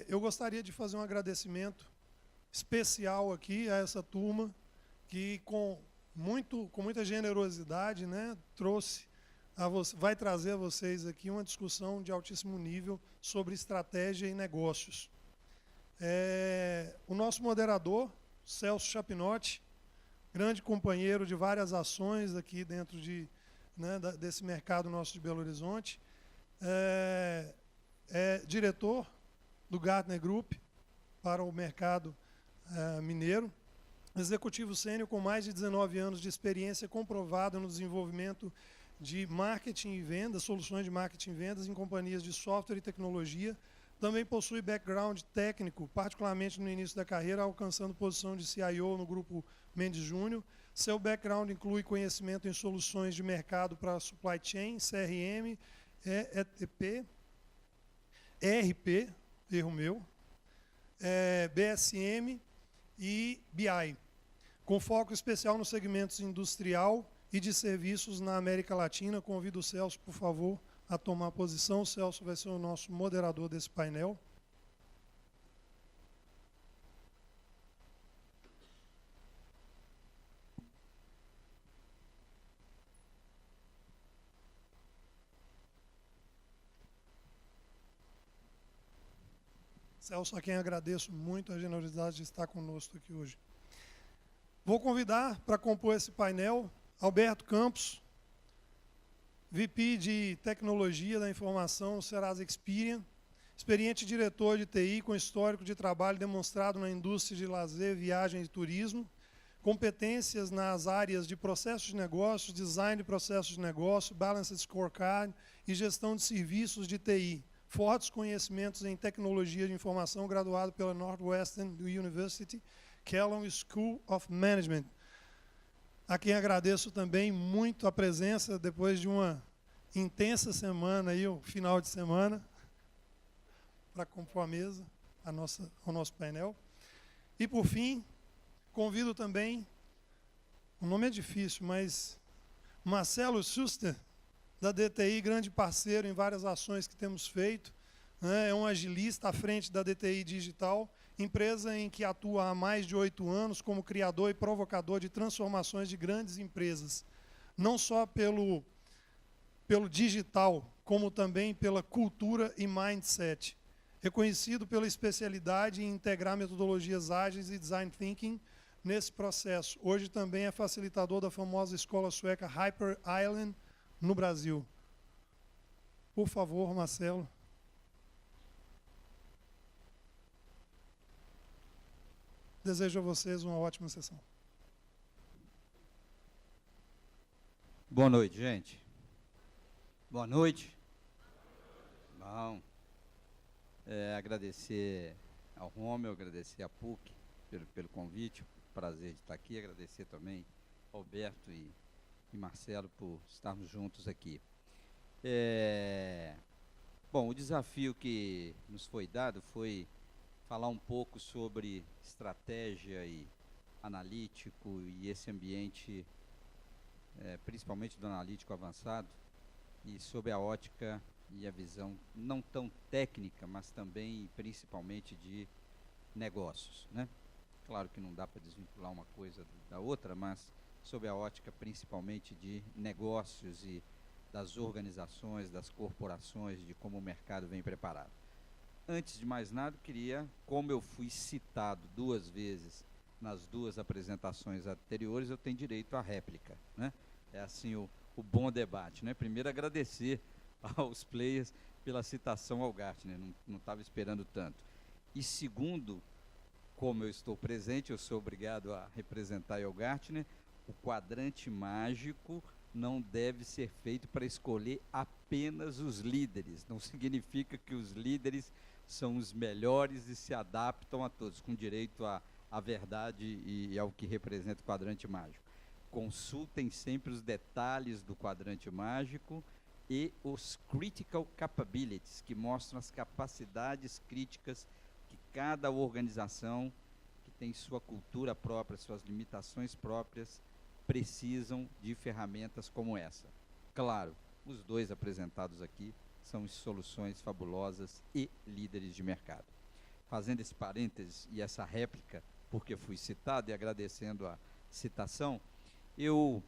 Eu gostaria de fazer um agradecimento especial aqui a essa turma que, com muita generosidade, né, vai trazer a vocês aqui uma discussão de altíssimo nível sobre estratégia e negócios. O nosso moderador, Celso Chapinotti, grande companheiro de várias ações aqui dentro desse mercado nosso de Belo Horizonte, é diretor do Gartner Group para o mercado mineiro, executivo sênior com mais de 19 anos de experiência comprovada no desenvolvimento de marketing e vendas, soluções de marketing e vendas em companhias de software e tecnologia. Também possui background técnico, particularmente no início da carreira, alcançando posição de CIO no Grupo Mendes Júnior. Seu background inclui conhecimento em soluções de mercado para supply chain, CRM, ETP, ERP, erro meu, BSM e BI, com foco especial nos segmentos industrial e de serviços na América Latina. Convido o Celso, por favor, a tomar posição. O Celso vai ser o nosso moderador desse painel. Celso, a quem agradeço muito a generosidade de estar conosco aqui hoje. Vou convidar para compor esse painel Alberto Campos, VP de Tecnologia da Informação no Serasa Experian, experiente diretor de TI com histórico de trabalho demonstrado na indústria de lazer, viagem e turismo, competências nas áreas de processos de negócio, design de processos de negócio, balanced scorecard e gestão de serviços de TI. Fortes conhecimentos em tecnologia de informação, graduado pela Northwestern University, Kellogg School of Management. A quem agradeço também muito a presença, depois de uma intensa semana, o final de semana, para compor a mesa, ao nosso painel. E, por fim, convido também, o nome é difícil, mas Marcelo Schuster, da DTI, grande parceiro em várias ações que temos feito, né, é um agilista à frente da DTI Digital, empresa em que atua há mais de 8 anos como criador e provocador de transformações de grandes empresas, não só pelo digital, como também pela cultura e mindset. Reconhecido pela especialidade em integrar metodologias ágeis e design thinking nesse processo. Hoje também é facilitador da famosa escola sueca Hyper Island no Brasil. Por favor, Marcelo. Desejo a vocês uma ótima sessão. Boa noite, gente. Boa noite. Bom, agradecer ao Romeu, agradecer à PUC pelo convite, prazer de estar aqui, agradecer também ao Alberto e Marcelo por estarmos juntos aqui. Bom, o desafio que nos foi dado foi falar um pouco sobre estratégia e analítico e esse ambiente, principalmente do analítico avançado, e sobre a ótica e a visão não tão técnica, mas também principalmente de negócios, né? Claro que não dá para desvincular uma coisa da outra, mas sob a ótica principalmente de negócios e das organizações, das corporações, de como o mercado vem preparado. Antes de mais nada, queria, como eu fui citado 2 vezes nas 2 apresentações anteriores, eu tenho direito à réplica, né? É assim o bom debate, né? Primeiro, agradecer aos players pela citação ao Gartner, não estava esperando tanto. E segundo, como eu estou presente, eu sou obrigado a representar o Gartner, o quadrante mágico não deve ser feito para escolher apenas os líderes. Não significa que os líderes são os melhores e se adaptam a todos, com direito à verdade e ao que representa o quadrante mágico. Consultem sempre os detalhes do quadrante mágico e os critical capabilities, que mostram as capacidades críticas que cada organização, que tem sua cultura própria, suas limitações próprias, precisam de ferramentas como essa. Claro, os 2 apresentados aqui são soluções fabulosas e líderes de mercado. fazendo esse parênteses e essa réplica, porque fui citado e agradecendo a citação, eu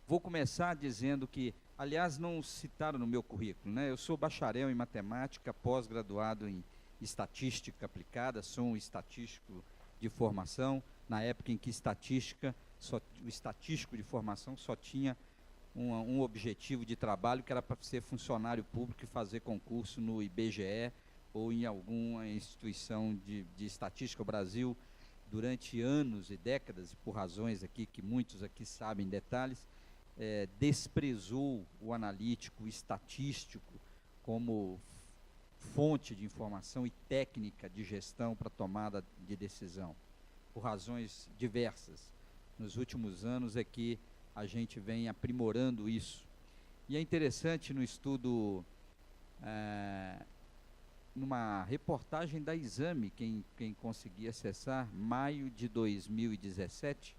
vou começar dizendo que, aliás, não citaram no meu currículo, né? Eu sou bacharel em matemática, pós-graduado em estatística aplicada, sou um estatístico de formação, na época em que o estatístico de formação só tinha um objetivo de trabalho, que era para ser funcionário público e fazer concurso no IBGE ou em alguma instituição de estatística. O Brasil, durante anos e décadas, por razões aqui que muitos aqui sabem detalhes, desprezou o analítico, o estatístico, como fonte de informação e técnica de gestão para tomada de decisão, por razões diversas. Nos últimos anos é que a gente vem aprimorando isso. E é interessante no estudo, numa reportagem da Exame, quem conseguir acessar, maio de 2017,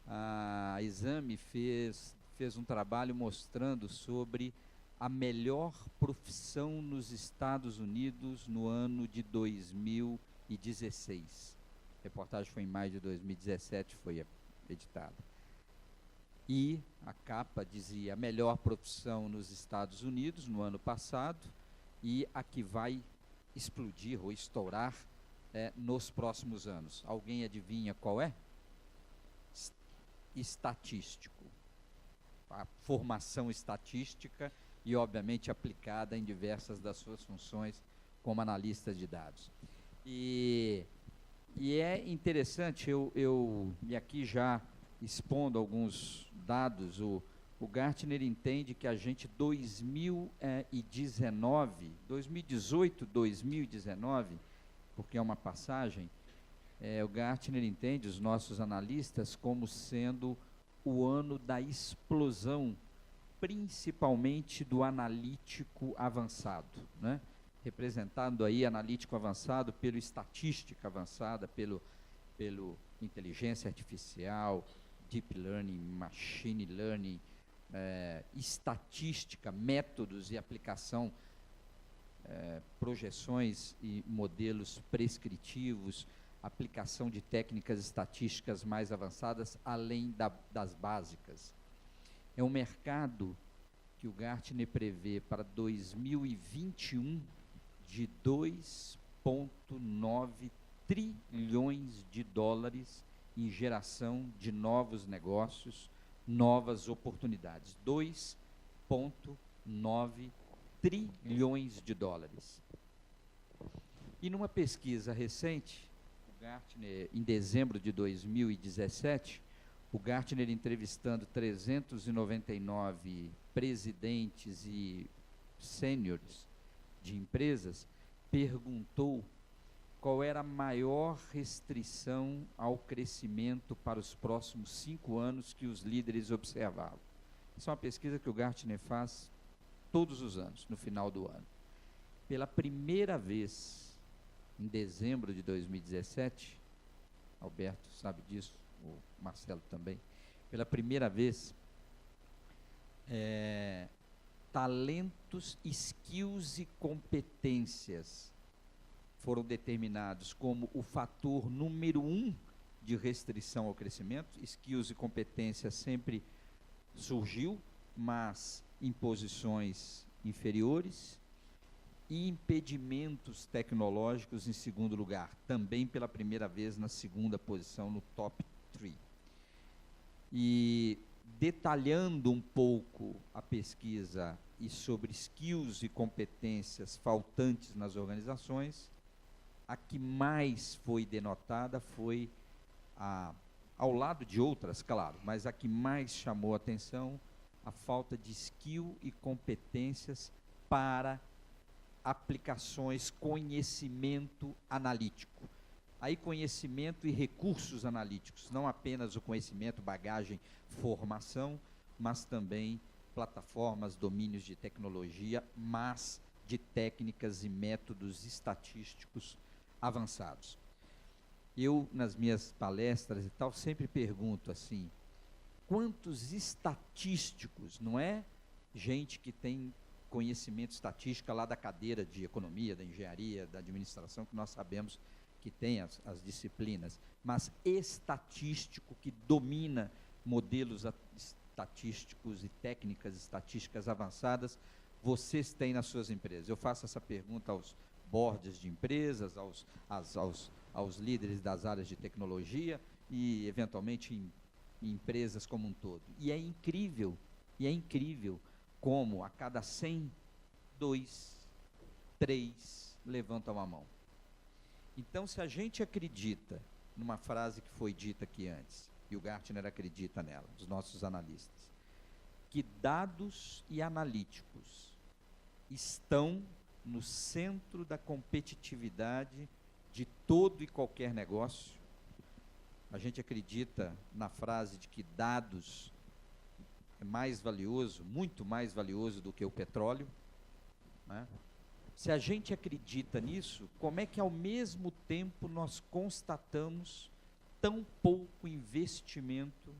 a Exame fez um trabalho mostrando sobre a melhor profissão nos Estados Unidos no ano de 2016. A reportagem foi em maio de 2017, foi editada. E a capa dizia: a melhor profissão nos Estados Unidos no ano passado e a que vai explodir ou estourar nos próximos anos. Alguém adivinha qual é? Estatístico. A formação estatística e, obviamente, aplicada em diversas das suas funções como analista de dados. E é interessante, e aqui já expondo alguns dados, o Gartner entende que a gente 2018, 2019, porque é uma passagem, o Gartner entende, os nossos analistas, como sendo o ano da explosão, principalmente do analítico avançado, né? Representado aí, analítico avançado, pelo estatística avançada, pelo inteligência artificial, deep learning, machine learning, estatística, métodos e aplicação, projeções e modelos prescritivos, aplicação de técnicas estatísticas mais avançadas, além das básicas. É um mercado que o Gartner prevê para 2021 de 2,9 trilhões de dólares em geração de novos negócios, novas oportunidades. 2,9 trilhões de dólares. E numa pesquisa recente, o Gartner, em dezembro de 2017, o Gartner, entrevistando 399 presidentes e sêniores de empresas, perguntou qual era a maior restrição ao crescimento para os próximos 5 anos que os líderes observavam. Essa é uma pesquisa que o Gartner faz todos os anos, no final do ano. Pela primeira vez, em dezembro de 2017, Alberto sabe disso, o Marcelo também, pela primeira vez, talentos, skills e competências foram determinados como o fator número 1 de restrição ao crescimento. Skills e competências sempre surgiu, mas em posições inferiores, e impedimentos tecnológicos em segundo lugar, também pela primeira vez na segunda posição no top 3. E detalhando um pouco a pesquisa e sobre skills e competências faltantes nas organizações, a que mais foi denotada foi, ao lado de outras, claro, mas a que mais chamou a atenção, a falta de skill e competências para aplicações, conhecimento analítico. Aí conhecimento e recursos analíticos, não apenas o conhecimento, bagagem, formação, mas também plataformas, domínios de tecnologia, mas de técnicas e métodos estatísticos avançados. Eu, nas minhas palestras e tal, sempre pergunto assim, quantos estatísticos, não é gente que tem conhecimento estatístico lá da cadeira de economia, da engenharia, da administração, que nós sabemos que tem as disciplinas, mas estatístico, que domina modelos estatísticos e técnicas estatísticas avançadas, vocês têm nas suas empresas? Eu faço essa pergunta aos boards de empresas, aos líderes das áreas de tecnologia e, eventualmente, em empresas como um todo. E é incrível como a cada 100, 2, 3 levantam a mão. Então, se a gente acredita numa frase que foi dita aqui antes, e o Gartner acredita nela, os nossos analistas, que dados e analíticos estão no centro da competitividade de todo e qualquer negócio, a gente acredita na frase de que dados é mais valioso, muito mais valioso do que o petróleo, né? Se a gente acredita nisso, como é que ao mesmo tempo nós constatamos tão pouco investimento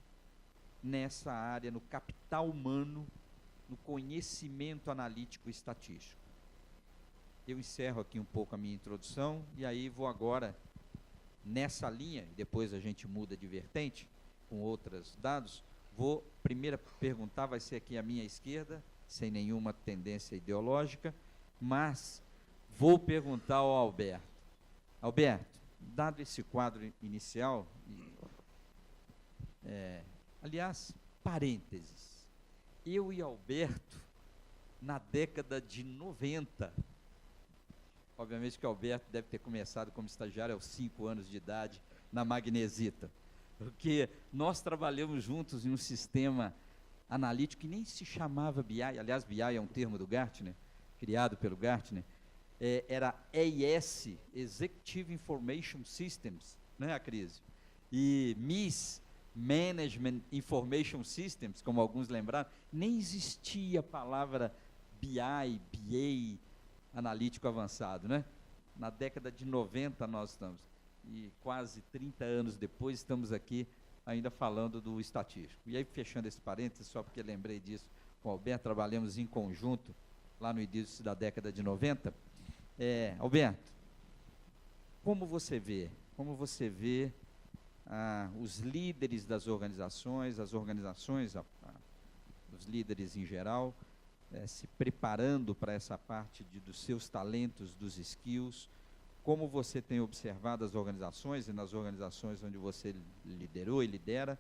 nessa área, no capital humano, no conhecimento analítico e estatístico? Eu encerro aqui um pouco a minha introdução e aí vou agora nessa linha, e depois a gente muda de vertente com outros dados. Vou primeiro perguntar, vai ser aqui à minha esquerda, sem nenhuma tendência ideológica, mas vou perguntar ao Alberto. Alberto, dado esse quadro inicial, aliás, parênteses, eu e Alberto, na década de 90, obviamente que o Alberto deve ter começado como estagiário aos 5 anos de idade na Magnesita, porque nós trabalhamos juntos em um sistema analítico que nem se chamava BI, aliás, BI é um termo do Gartner, criado pelo Gartner, era EIS, Executive Information Systems, né, Acrisio? E MIS, Management Information Systems, como alguns lembraram, nem existia a palavra BI, BA, analítico avançado, né? Na década de 90 nós estamos, e quase 30 anos depois estamos aqui ainda falando do estatístico. E aí, fechando esse parênteses, só porque lembrei disso com o Alberto, trabalhamos em conjunto lá no início da década de 90. Alberto, como você vê os líderes das organizações, os líderes em geral, se preparando para essa parte dos seus talentos, dos skills, como você tem observado as organizações e nas organizações onde você liderou e lidera,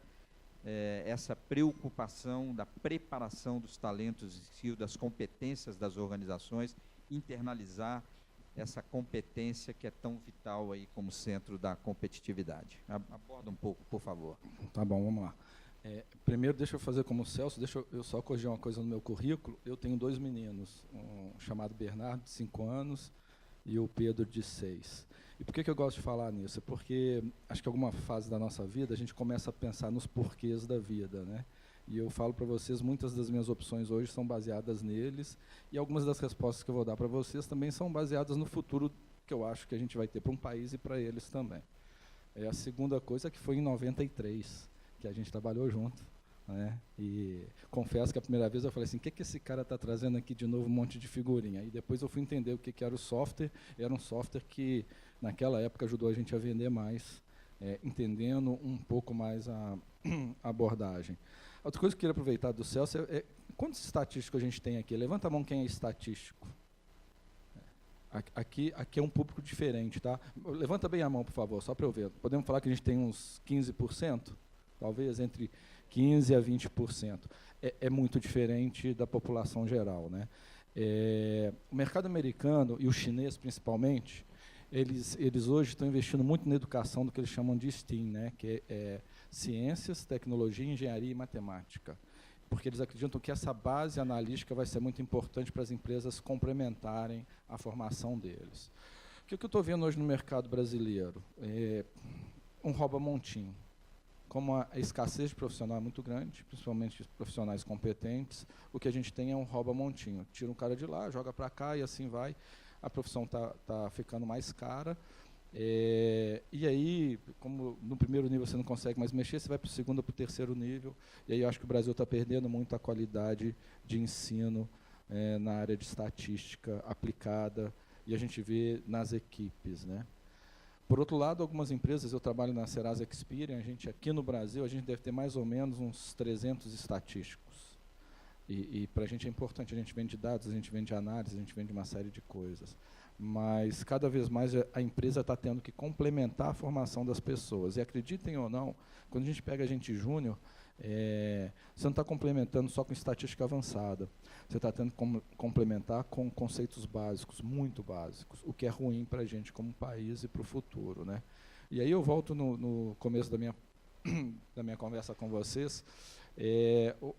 essa preocupação da preparação dos talentos, skills, das competências das organizações, internalizar essa competência que é tão vital aí como centro da competitividade. Aborda um pouco, por favor. Tá bom, vamos lá. Primeiro, deixa eu fazer como o Celso, deixa eu só corrigir uma coisa no meu currículo. Eu tenho 2 meninos, um chamado Bernardo, de 5 anos, e o Pedro, de 6. E por que eu gosto de falar nisso? É porque acho que em alguma fase da nossa vida a gente começa a pensar nos porquês da vida, né? E eu falo para vocês, muitas das minhas opções hoje são baseadas neles, e algumas das respostas que eu vou dar para vocês também são baseadas no futuro que eu acho que a gente vai ter para um país e para eles também. A segunda coisa é que foi em 93 que a gente trabalhou junto, né? E confesso que a primeira vez eu falei assim, o que esse cara está trazendo aqui de novo, um monte de figurinha? E depois eu fui entender o que era o software. Era um software que naquela época ajudou a gente a vender mais, entendendo um pouco mais a abordagem. Outra coisa que eu queria aproveitar do Celso quantos estatísticos a gente tem aqui? Levanta a mão quem é estatístico. Aqui é um público diferente, tá? Levanta bem a mão, por favor, só para eu ver. Podemos falar que a gente tem uns 15%? Talvez entre 15% a 20%. É muito diferente da população geral, né? O mercado americano e o chinês, principalmente, eles hoje estão investindo muito na educação do que eles chamam de STEAM, né? Que é ciências, tecnologia, engenharia e matemática. Porque eles acreditam que essa base analítica vai ser muito importante para as empresas complementarem a formação deles. O que eu estou vendo hoje no mercado brasileiro? Um rouba-montinho. Como a escassez de profissional é muito grande, principalmente profissionais competentes, o que a gente tem é um rouba-montinho. Tira um cara de lá, joga para cá e assim vai. A profissão está ficando mais cara. E aí, como no primeiro nível você não consegue mais mexer, você vai para o segundo ou para o terceiro nível. E aí eu acho que o Brasil está perdendo muito a qualidade de ensino na área de estatística aplicada. E a gente vê nas equipes, né? Por outro lado, algumas empresas, eu trabalho na Serasa Experian, a gente aqui no Brasil, a gente deve ter mais ou menos uns 300 estatísticos. E para a gente é importante, a gente vende dados, a gente vende análise, a gente vende uma série de coisas. Mas, cada vez mais, a empresa está tendo que complementar a formação das pessoas. E acreditem ou não, quando a gente pega a gente júnior, você não está complementando só com estatística avançada. Você está tendo que complementar com conceitos básicos, muito básicos, o que é ruim para a gente como país e para o futuro, né? E aí eu volto no começo da minha conversa com vocês.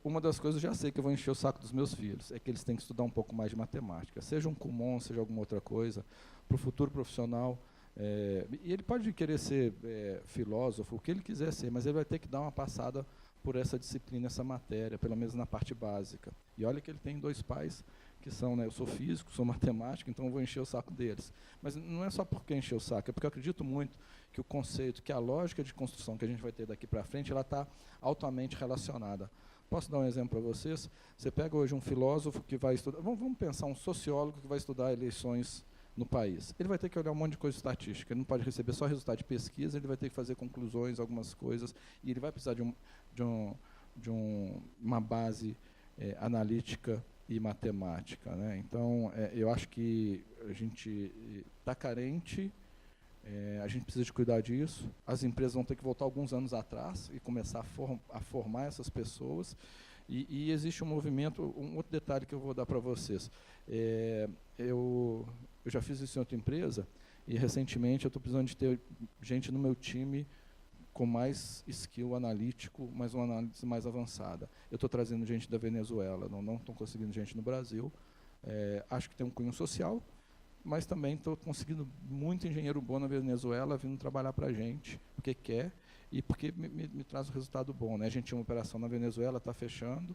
Uma das coisas, eu já sei que eu vou encher o saco dos meus filhos, é que eles têm que estudar um pouco mais de matemática, seja um Kumon, seja alguma outra coisa, para o futuro profissional. E ele pode querer ser filósofo, o que ele quiser ser, mas ele vai ter que dar uma passada por essa disciplina, essa matéria, pelo menos na parte básica. E olha que ele tem 2 pais que são, né, eu sou físico, sou matemático, então eu vou encher o saco deles. Mas não é só porque encher o saco, é porque eu acredito muito que o conceito, que a lógica de construção que a gente vai ter daqui para frente, ela está altamente relacionada. Posso dar um exemplo para vocês? Você pega hoje um filósofo que vai estudar, vamos pensar um sociólogo que vai estudar eleições no país. Ele vai ter que olhar um monte de coisa estatística, ele não pode receber só resultado de pesquisa, ele vai ter que fazer conclusões, algumas coisas, e ele vai precisar de uma base analítica e matemática, né? Então, eu acho que a gente está carente, a gente precisa de cuidar disso, as empresas vão ter que voltar alguns anos atrás e começar a formar essas pessoas, e existe um movimento, um outro detalhe que eu vou dar para vocês. Eu já fiz isso em outra empresa, e recentemente eu estou precisando de ter gente no meu time com mais skill analítico, mas uma análise mais avançada. Eu estou trazendo gente da Venezuela, não estou conseguindo gente no Brasil. Acho que tem um cunho social, mas também estou conseguindo muito engenheiro bom na Venezuela vindo trabalhar para a gente, porque quer e porque me traz um resultado bom, né? A gente tinha uma operação na Venezuela, está fechando,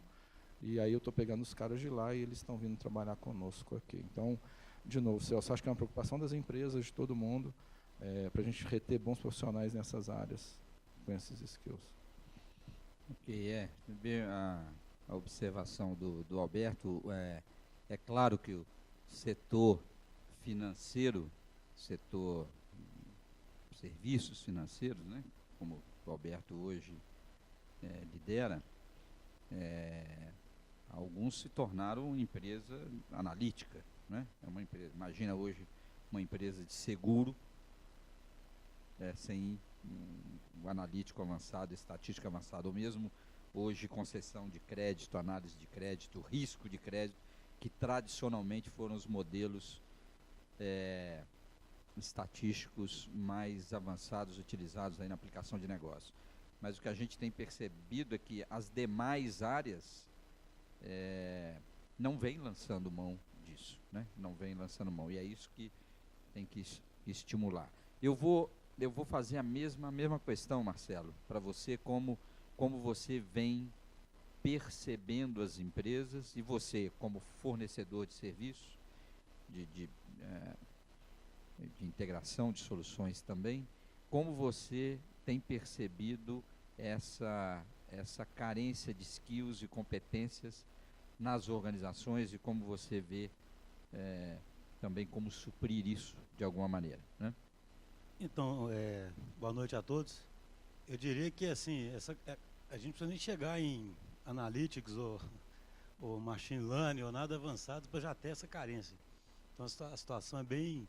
e aí eu estou pegando os caras de lá e eles estão vindo trabalhar conosco aqui. Então, de novo, Celso, acho que é uma preocupação das empresas, de todo mundo, para a gente reter bons profissionais nessas áreas, com esses skills. Ok, ver a observação do Alberto, é claro que o setor financeiro, setor serviços financeiros, né, como o Alberto hoje lidera, alguns se tornaram empresa analítica, né? É uma empresa, imagina hoje uma empresa de seguro sem o analítico avançado, estatística avançada, ou mesmo hoje concessão de crédito, análise de crédito, risco de crédito, que tradicionalmente foram os modelos estatísticos mais avançados utilizados aí na aplicação de negócio. Mas o que a gente tem percebido é que as demais áreas não vêm lançando mão disso, né? Não vêm lançando mão, e é isso que tem que estimular. Eu vou fazer a mesma questão, Marcelo, para você, como você vem percebendo as empresas, e você, como fornecedor de serviços, de integração de soluções também, como você tem percebido essa carência de skills e competências nas organizações, e como você vê também como suprir isso de alguma maneira, né? Então, boa noite a todos. Eu diria que assim, a gente não precisa nem chegar em analytics ou machine learning ou nada avançado para já ter essa carência. Então a situação é bem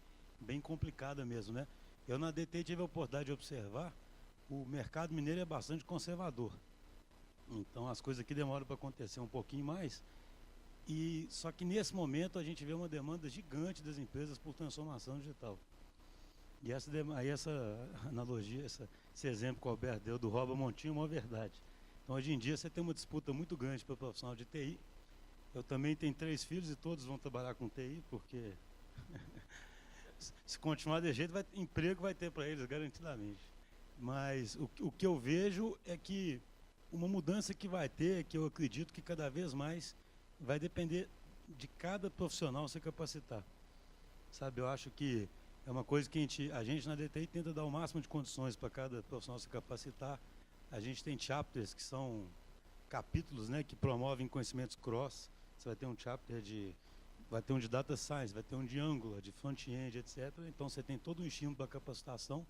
complicada mesmo, né? Eu na DT tive a oportunidade de observar, o mercado mineiro é bastante conservador. Então as coisas aqui demoram para acontecer um pouquinho mais. Só que nesse momento a gente vê uma demanda gigante das empresas por transformação digital. E essa analogia, esse exemplo que o Alberto deu do rouba montinho é uma verdade. Então hoje em dia você tem uma disputa muito grande para o profissional de TI. Eu também tenho 3 filhos e todos vão trabalhar com TI, porque se continuar desse jeito, emprego vai ter para eles garantidamente. Mas o que eu vejo é que uma mudança que vai ter, que eu acredito que cada vez mais vai depender de cada profissional se capacitar. Sabe, eu acho que é uma coisa que a gente na DTI tenta dar o máximo de condições para cada profissional se capacitar. A gente tem chapters que são capítulos, né, que promovem conhecimentos cross. Você vai ter um chapter vai ter um de data science, vai ter um de Angular, de front-end, etc. Então você tem todo um estímulo para capacitação,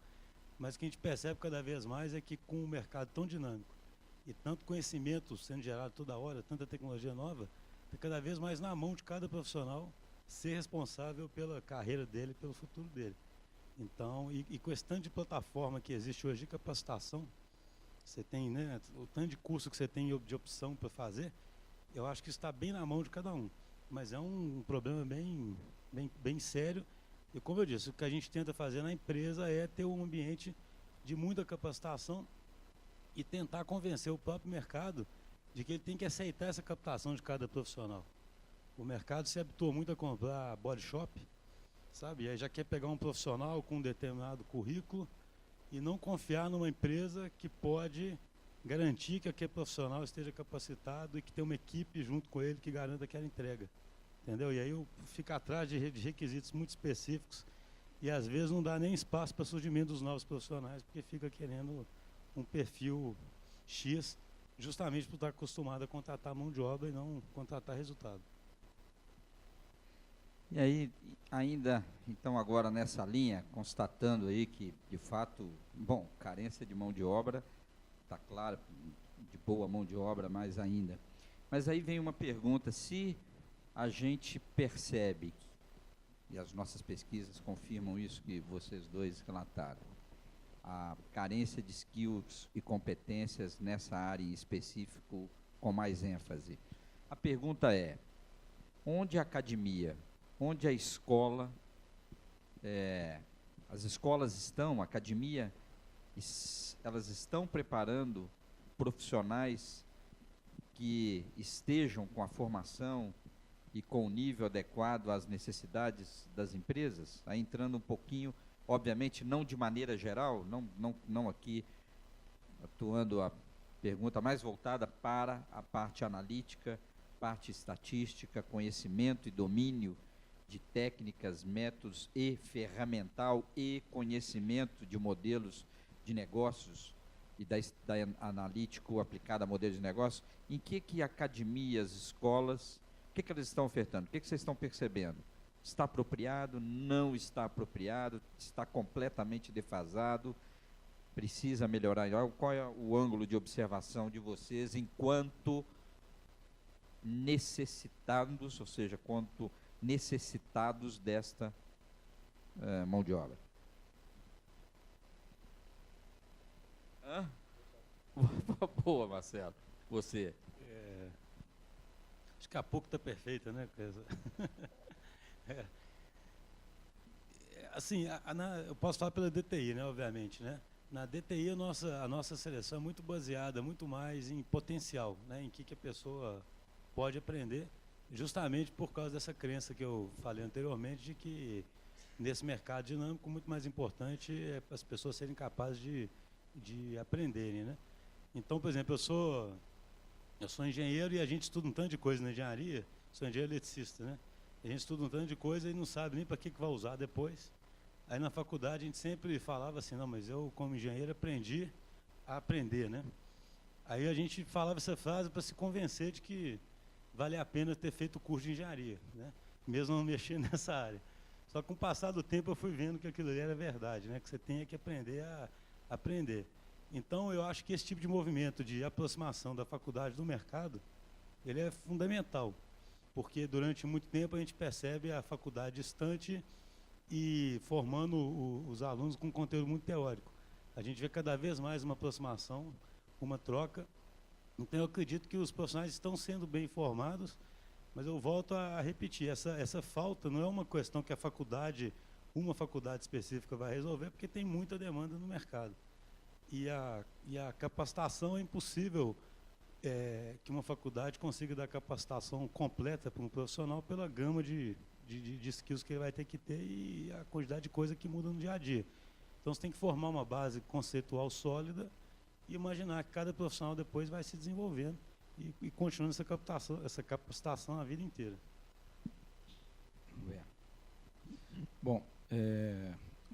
mas o que a gente percebe cada vez mais é que com o mercado tão dinâmico e tanto conhecimento sendo gerado toda hora, tanta tecnologia nova, é cada vez mais na mão de cada profissional ser responsável pela carreira dele, pelo futuro dele. Então, e com esse tanto de plataforma que existe hoje de capacitação, você tem, né, o tanto de curso que você tem de opção para fazer, eu acho que está bem na mão de cada um. Mas é um problema bem sério. E como eu disse, o que a gente tenta fazer na empresa é ter um ambiente de muita capacitação e tentar convencer o próprio mercado de que ele tem que aceitar essa captação de cada profissional. O mercado se habituou muito a comprar body shop, sabe? E aí já quer pegar um profissional com um determinado currículo e não confiar numa empresa que pode garantir que aquele profissional esteja capacitado e que tem uma equipe junto com ele que garanta aquela entrega. Entendeu? E aí fica atrás de requisitos muito específicos e às vezes não dá nem espaço para surgimento dos novos profissionais, porque fica querendo um perfil X, justamente por estar acostumado a contratar mão de obra e não contratar resultado. E aí, ainda, então agora nessa linha, constatando aí que, de fato, bom, carência de mão de obra, está claro, de boa mão de obra mais ainda. Mas aí vem uma pergunta, se a gente percebe, e as nossas pesquisas confirmam isso que vocês dois relataram, a carência de skills e competências nessa área em específico com mais ênfase. A pergunta é, onde a academia, onde a escola, as escolas estão, a academia, elas estão preparando profissionais que estejam com a formação e com o nível adequado às necessidades das empresas? Aí entrando um pouquinho, obviamente não de maneira geral, não aqui atuando a pergunta mais voltada para a parte analítica, parte estatística, conhecimento e domínio de técnicas, métodos e ferramental e conhecimento de modelos de negócios e da analítico aplicada a modelos de negócio, em que academias, escolas, o que elas estão ofertando? O que vocês estão percebendo? Está apropriado? Não está apropriado? Está completamente defasado? Precisa melhorar? Qual é o ângulo de observação de vocês enquanto necessitados, ou seja, quanto necessitados desta mão de obra? Boa, Marcelo. Você. Acho que a pouco está perfeita, né? Assim, eu posso falar pela DTI, né? Obviamente, né? Na DTI a nossa seleção é muito baseada, muito mais em potencial, né? Em que a pessoa pode aprender, justamente por causa dessa crença que eu falei anteriormente, de que nesse mercado dinâmico, muito mais importante é as pessoas serem capazes de aprenderem, né? Então, por exemplo, eu sou engenheiro e a gente estuda um tanto de coisa na engenharia, sou engenheiro eletricista, né? A gente estuda um tanto de coisa e não sabe nem para que vai usar depois. Aí na faculdade a gente sempre falava assim, não, mas eu como engenheiro aprendi a aprender, né? Aí a gente falava essa frase para se convencer de que vale a pena ter feito o curso de engenharia, né? Mesmo não mexendo nessa área. Só que com o passar do tempo eu fui vendo que aquilo ali era verdade, né? Que você tem que aprender a aprender. Então eu acho que esse tipo de movimento de aproximação da faculdade do mercado, ele é fundamental, porque durante muito tempo a gente percebe a faculdade distante e formando os alunos com conteúdo muito teórico. A gente vê cada vez mais uma aproximação, uma troca. Então eu acredito que os profissionais estão sendo bem formados, mas eu volto a repetir, essa falta não é uma questão que uma faculdade específica vai resolver, porque tem muita demanda no mercado. E a capacitação é impossível que uma faculdade consiga dar capacitação completa para um profissional pela gama de skills que ele vai ter que ter e a quantidade de coisa que muda no dia a dia. Então você tem que formar uma base conceitual sólida e imaginar que cada profissional depois vai se desenvolvendo e continuando essa capacitação a vida inteira. Bom,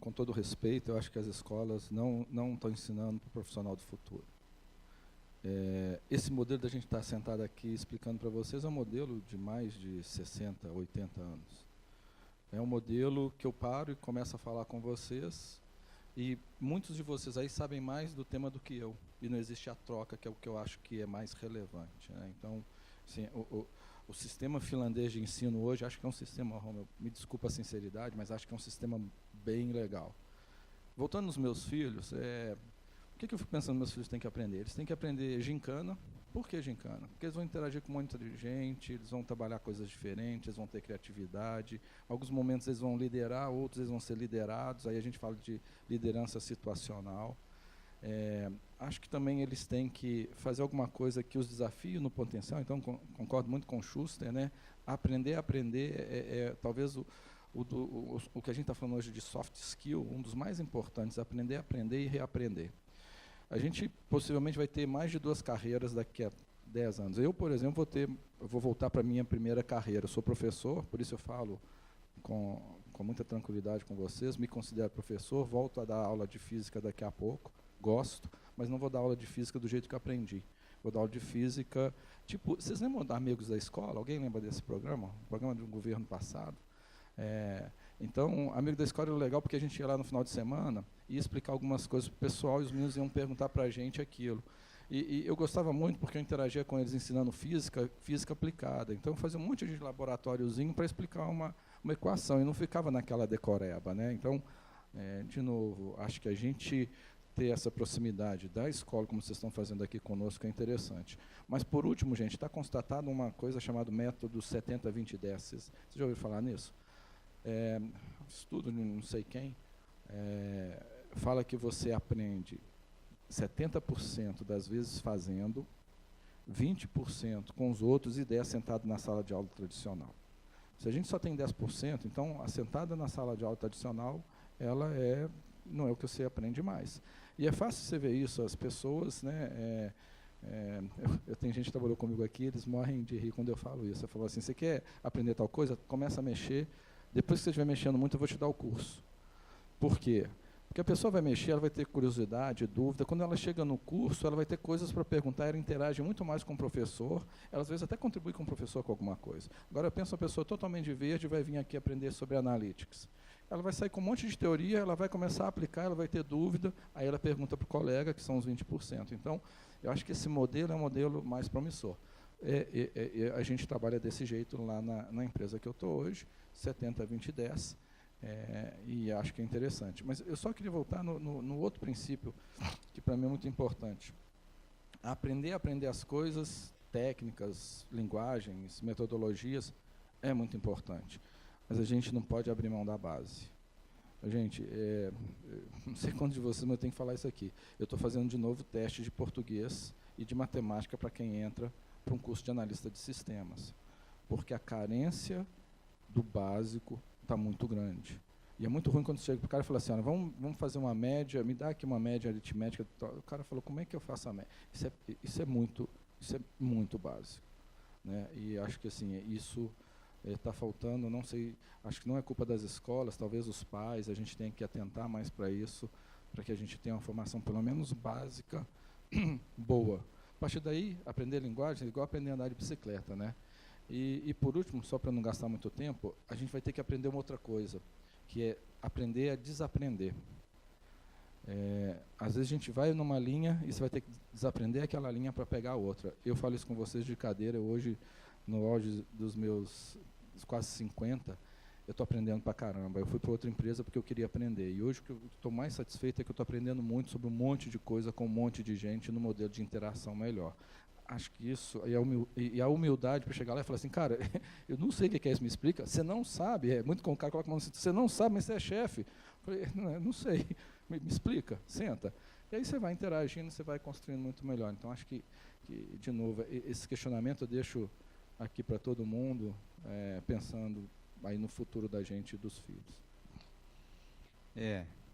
com todo respeito, eu acho que as escolas não estão ensinando para o profissional do futuro. Esse modelo da gente estar sentado aqui explicando para vocês é um modelo de mais de 60, 80 anos. É um modelo que eu paro e começo a falar com vocês, e muitos de vocês aí sabem mais do tema do que eu, e não existe a troca, que é o que eu acho que é mais relevante, né? Então, assim, o sistema finlandês de ensino hoje, acho que é um sistema, Romeu, me desculpa a sinceridade, mas acho que é um sistema bem legal. Voltando nos meus filhos, o que eu fico pensando que meus filhos têm que aprender? Eles têm que aprender gincana. Por que gincana? Porque eles vão interagir com um monte de gente, eles vão trabalhar coisas diferentes, eles vão ter criatividade. Alguns momentos eles vão liderar, outros eles vão ser liderados. Aí a gente fala de liderança situacional. Acho que também eles têm que fazer alguma coisa que os desafie no potencial. Então, concordo muito com o Schuster, né? Aprender talvez o que a gente está falando hoje de soft skill, um dos mais importantes, aprender, aprender e reaprender. A gente possivelmente vai ter mais de 2 carreiras daqui a 10 anos. Eu, por exemplo, vou voltar para a minha primeira carreira. Eu sou professor, por isso eu falo com muita tranquilidade com vocês, me considero professor, volto a dar aula de física daqui a pouco, gosto, mas não vou dar aula de física do jeito que eu aprendi. Vou dar aula de física, tipo, vocês lembram da Amigos da Escola? Alguém lembra desse programa? O programa do governo passado? Então, Amigo da Escola era legal porque a gente ia lá no final de semana e ia explicar algumas coisas para o pessoal e os meninos iam perguntar para a gente aquilo. E eu gostava muito porque eu interagia com eles ensinando física aplicada. Então, eu fazia um monte de laboratóriozinho para explicar uma equação e não ficava naquela decoreba, né? Então, de novo, acho que a gente ter essa proximidade da escola, como vocês estão fazendo aqui conosco, é interessante. Mas, por último, gente, está constatado uma coisa chamada método 70-20-10. Vocês já ouviram falar nisso? Estudo, não sei quem, fala que você aprende 70% das vezes fazendo, 20% com os outros e 10% sentado na sala de aula tradicional. Se a gente só tem 10%, então a sentada na sala de aula tradicional, ela não é o que você aprende mais. E é fácil você ver isso, as pessoas, né, eu tenho gente que trabalhou comigo aqui, eles morrem de rir quando eu falo isso. Eu falo assim, você quer aprender tal coisa? Começa a mexer. Depois que você estiver mexendo muito, eu vou te dar o curso. Por quê? Porque a pessoa vai mexer, ela vai ter curiosidade, dúvida. Quando ela chega no curso, ela vai ter coisas para perguntar, ela interage muito mais com o professor, ela às vezes até contribui com o professor com alguma coisa. Agora, eu penso uma pessoa totalmente verde vai vir aqui aprender sobre analytics. Ela vai sair com um monte de teoria, ela vai começar a aplicar, ela vai ter dúvida, aí ela pergunta para o colega, que são os 20%. Então, eu acho que esse modelo é um modelo mais promissor. A gente trabalha desse jeito lá na empresa que eu estou hoje, 70-20-10, e acho que é interessante. Mas eu só queria voltar no outro princípio, que para mim é muito importante. Aprender as coisas, técnicas, linguagens, metodologias, é muito importante. Mas a gente não pode abrir mão da base. Gente, não sei quantos de vocês, mas eu tenho que falar isso aqui. Eu estou fazendo de novo teste de português e de matemática para quem entra para um curso de analista de sistemas. Porque a carência do básico está muito grande. E é muito ruim quando você chega para o cara e fala assim, olha, vamos fazer uma média, me dá aqui uma média aritmética. O cara falou, como é que eu faço a média? Isso é muito básico, né? E acho que assim, isso está faltando, não sei, acho que não é culpa das escolas, talvez os pais, a gente tenha que atentar mais para isso, para que a gente tenha uma formação pelo menos básica, boa. A partir daí, aprender linguagem é igual aprender a andar de bicicleta, né? E por último, só para não gastar muito tempo, a gente vai ter que aprender uma outra coisa, que é aprender a desaprender. Às vezes a gente vai numa linha e você vai ter que desaprender aquela linha para pegar outra. Eu falo isso com vocês de cadeira, hoje, no auge dos meus quase 50, eu estou aprendendo para caramba. Eu fui para outra empresa porque eu queria aprender. E hoje o que eu estou mais satisfeito é que eu estou aprendendo muito sobre um monte de coisa com um monte de gente no modelo de interação melhor. Acho que isso, e a humildade para chegar lá e falar assim, cara, eu não sei o que é isso, me explica. Você não sabe, é muito com o cara coloca a mão assim, você não sabe, mas você é chefe. Eu falei, não sei, me explica, senta. E aí você vai interagindo, você vai construindo muito melhor. Então acho que de novo, esse questionamento eu deixo aqui para todo mundo, pensando aí no futuro da gente e dos filhos.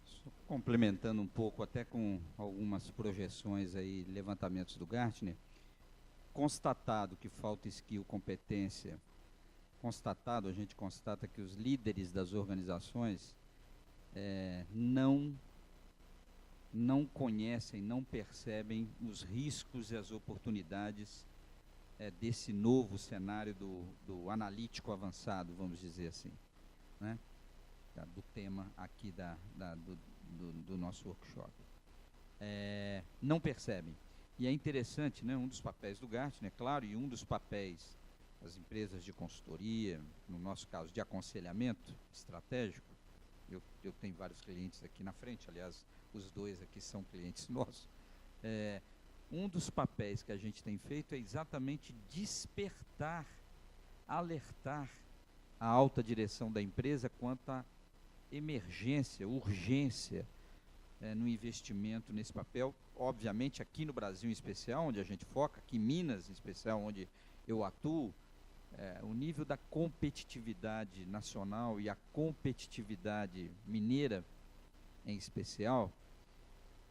Só complementando um pouco, até com algumas projeções aí, levantamentos do Gartner, constatado que falta skill, competência, a gente constata que os líderes das organizações não não conhecem, não percebem os riscos e as oportunidades desse novo cenário do analítico avançado, vamos dizer assim, né? Do tema aqui do nosso workshop. Não percebem. E é interessante, né, um dos papéis do Gartner, claro, e um dos papéis das empresas de consultoria, no nosso caso de aconselhamento estratégico. Eu tenho vários clientes aqui na frente, aliás, os dois aqui são clientes nossos. Um dos papéis que a gente tem feito é exatamente despertar, alertar a alta direção da empresa quanto à emergência, urgência no investimento nesse papel. Obviamente, aqui no Brasil em especial, onde a gente foca, aqui em Minas em especial, onde eu atuo, o nível da competitividade nacional e a competitividade mineira em especial,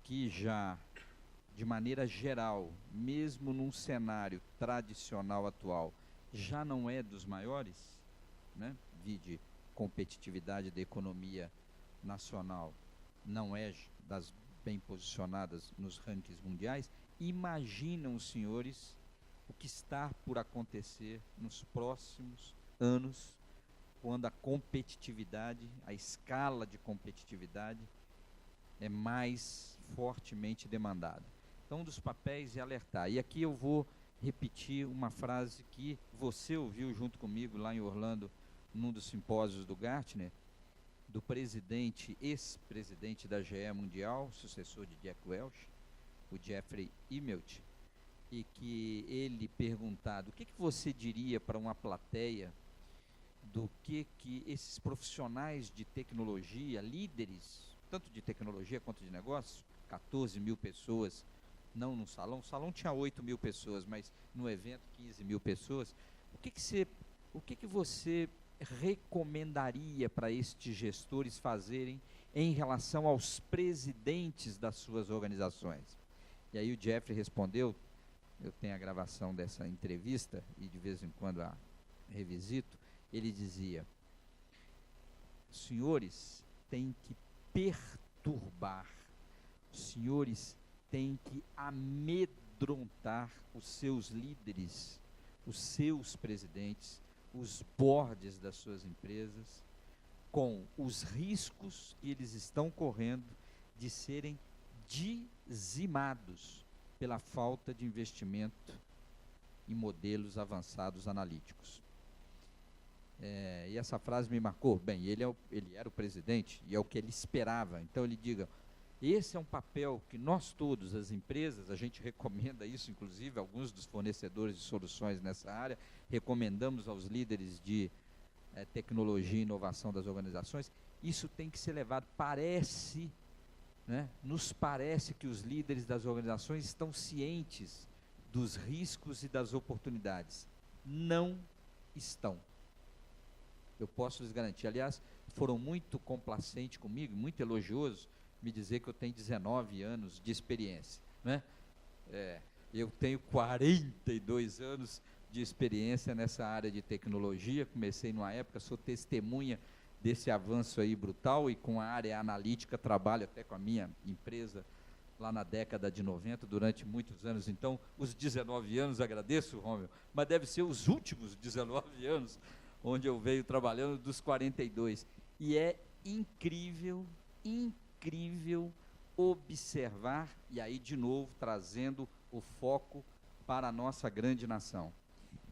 que já, de maneira geral, mesmo num cenário tradicional atual, já não é dos maiores, né? Vide competitividade da economia nacional, não é das bem posicionadas nos rankings mundiais. Imaginam os senhores o que está por acontecer nos próximos anos, quando a competitividade, a escala de competitividade é mais fortemente demandada. Então, um dos papéis é alertar. E aqui eu vou repetir uma frase que você ouviu junto comigo lá em Orlando, num dos simpósios do Gartner, do presidente, ex-presidente da GE Mundial, sucessor de Jack Welch, o Jeffrey Immelt, e que ele perguntado: o que você diria para uma plateia do que esses profissionais de tecnologia, líderes, tanto de tecnologia quanto de negócio, 14 mil pessoas, não no salão, o salão tinha 8 mil pessoas, mas no evento 15 mil pessoas, o que você recomendaria para estes gestores fazerem em relação aos presidentes das suas organizações? E aí o Jeffrey respondeu, eu tenho a gravação dessa entrevista e de vez em quando a revisito, ele dizia: os senhores têm que perturbar, os senhores têm que amedrontar os seus líderes, os seus presidentes, os boards das suas empresas, com os riscos que eles estão correndo de serem dizimados pela falta de investimento em modelos avançados analíticos. E essa frase me marcou. Bem, ele era o presidente e é o que ele esperava. Então ele diga: esse é um papel que nós todos, as empresas, a gente recomenda isso, inclusive alguns dos fornecedores de soluções nessa área, recomendamos aos líderes de tecnologia e inovação das organizações. Isso tem que ser levado, nos parece que os líderes das organizações estão cientes dos riscos e das oportunidades. Não estão. Eu posso lhes garantir. Aliás, foram muito complacentes comigo, muito elogiosos, me dizer que eu tenho 19 anos de experiência, né? Eu tenho 42 anos de experiência nessa área de tecnologia. Comecei numa época, sou testemunha desse avanço aí brutal, e com a área analítica trabalho até com a minha empresa lá na década de 90, durante muitos anos. Então, os 19 anos, agradeço, Rômulo, mas deve ser os últimos 19 anos onde eu venho trabalhando, dos 42. E é incrível observar, e aí de novo trazendo o foco para a nossa grande nação.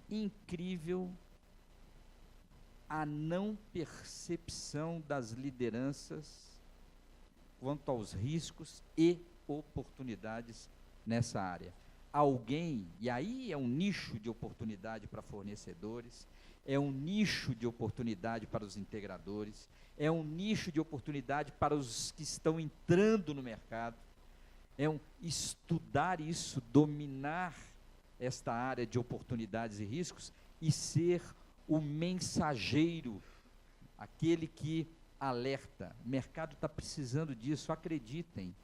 Incrível a não percepção das lideranças quanto aos riscos e oportunidades nessa área. Alguém, e aí é um nicho de oportunidade para fornecedores, é um nicho de oportunidade para os integradores, é um nicho de oportunidade para os que estão entrando no mercado, estudar isso, dominar esta área de oportunidades e riscos e ser o mensageiro, aquele que alerta. O mercado está precisando disso, acreditem,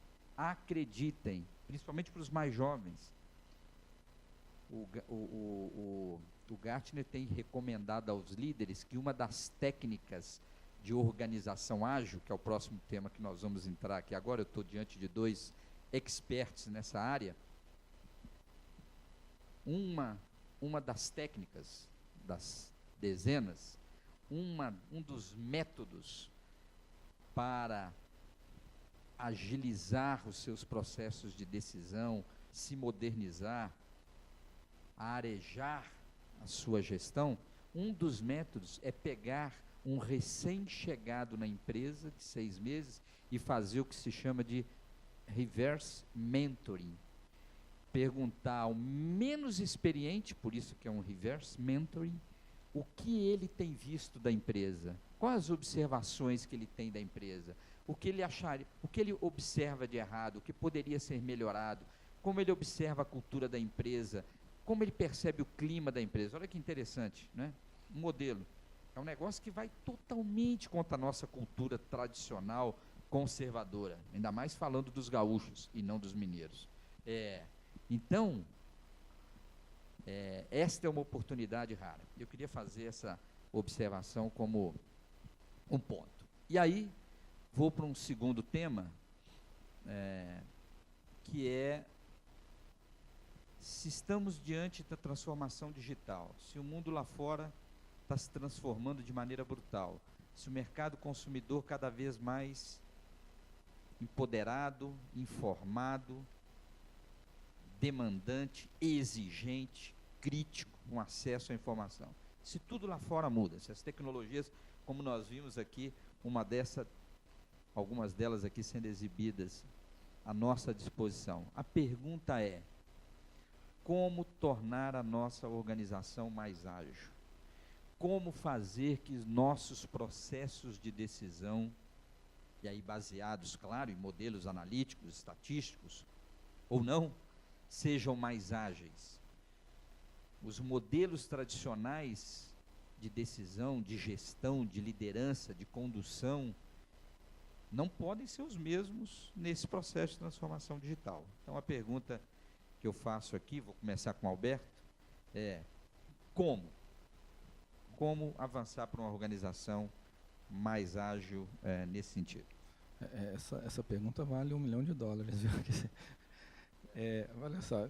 principalmente para os mais jovens. O Gartner tem recomendado aos líderes que uma das técnicas de organização ágil, que é o próximo tema que nós vamos entrar aqui agora. Eu estou diante de dois experts nessa área. Uma das técnicas, das dezenas, um dos métodos para agilizar os seus processos de decisão, se modernizar, arejar a sua gestão, um dos métodos é pegar um recém-chegado na empresa de 6 meses e fazer o que se chama de reverse mentoring. Perguntar ao menos experiente, por isso que é um reverse mentoring, o que ele tem visto da empresa, quais as observações que ele tem da empresa, o que ele observa de errado, o que poderia ser melhorado, como ele observa a cultura da empresa, como ele percebe o clima da empresa. Olha que interessante, né? Um modelo. É um negócio que vai totalmente contra a nossa cultura tradicional, conservadora, ainda mais falando dos gaúchos e não dos mineiros. Então, esta é uma oportunidade rara. Eu queria fazer essa observação como um ponto. E aí, vou para um segundo tema, que é se estamos diante da transformação digital, se o mundo lá fora está se transformando de maneira brutal, se o mercado consumidor cada vez mais empoderado, informado, demandante, exigente, crítico, com acesso à informação. Se tudo lá fora muda, se as tecnologias, como nós vimos aqui, algumas delas aqui sendo exibidas à nossa disposição. A pergunta é: como tornar a nossa organização mais ágil? Como fazer que nossos processos de decisão, e aí baseados, claro, em modelos analíticos, estatísticos, ou não, sejam mais ágeis? Os modelos tradicionais de decisão, de gestão, de liderança, de condução, não podem ser os mesmos nesse processo de transformação digital. Então, a pergunta que eu faço aqui, vou começar com o Alberto, é: como avançar para uma organização mais ágil nesse sentido? Essa pergunta vale $1 milhão, viu? Olha só,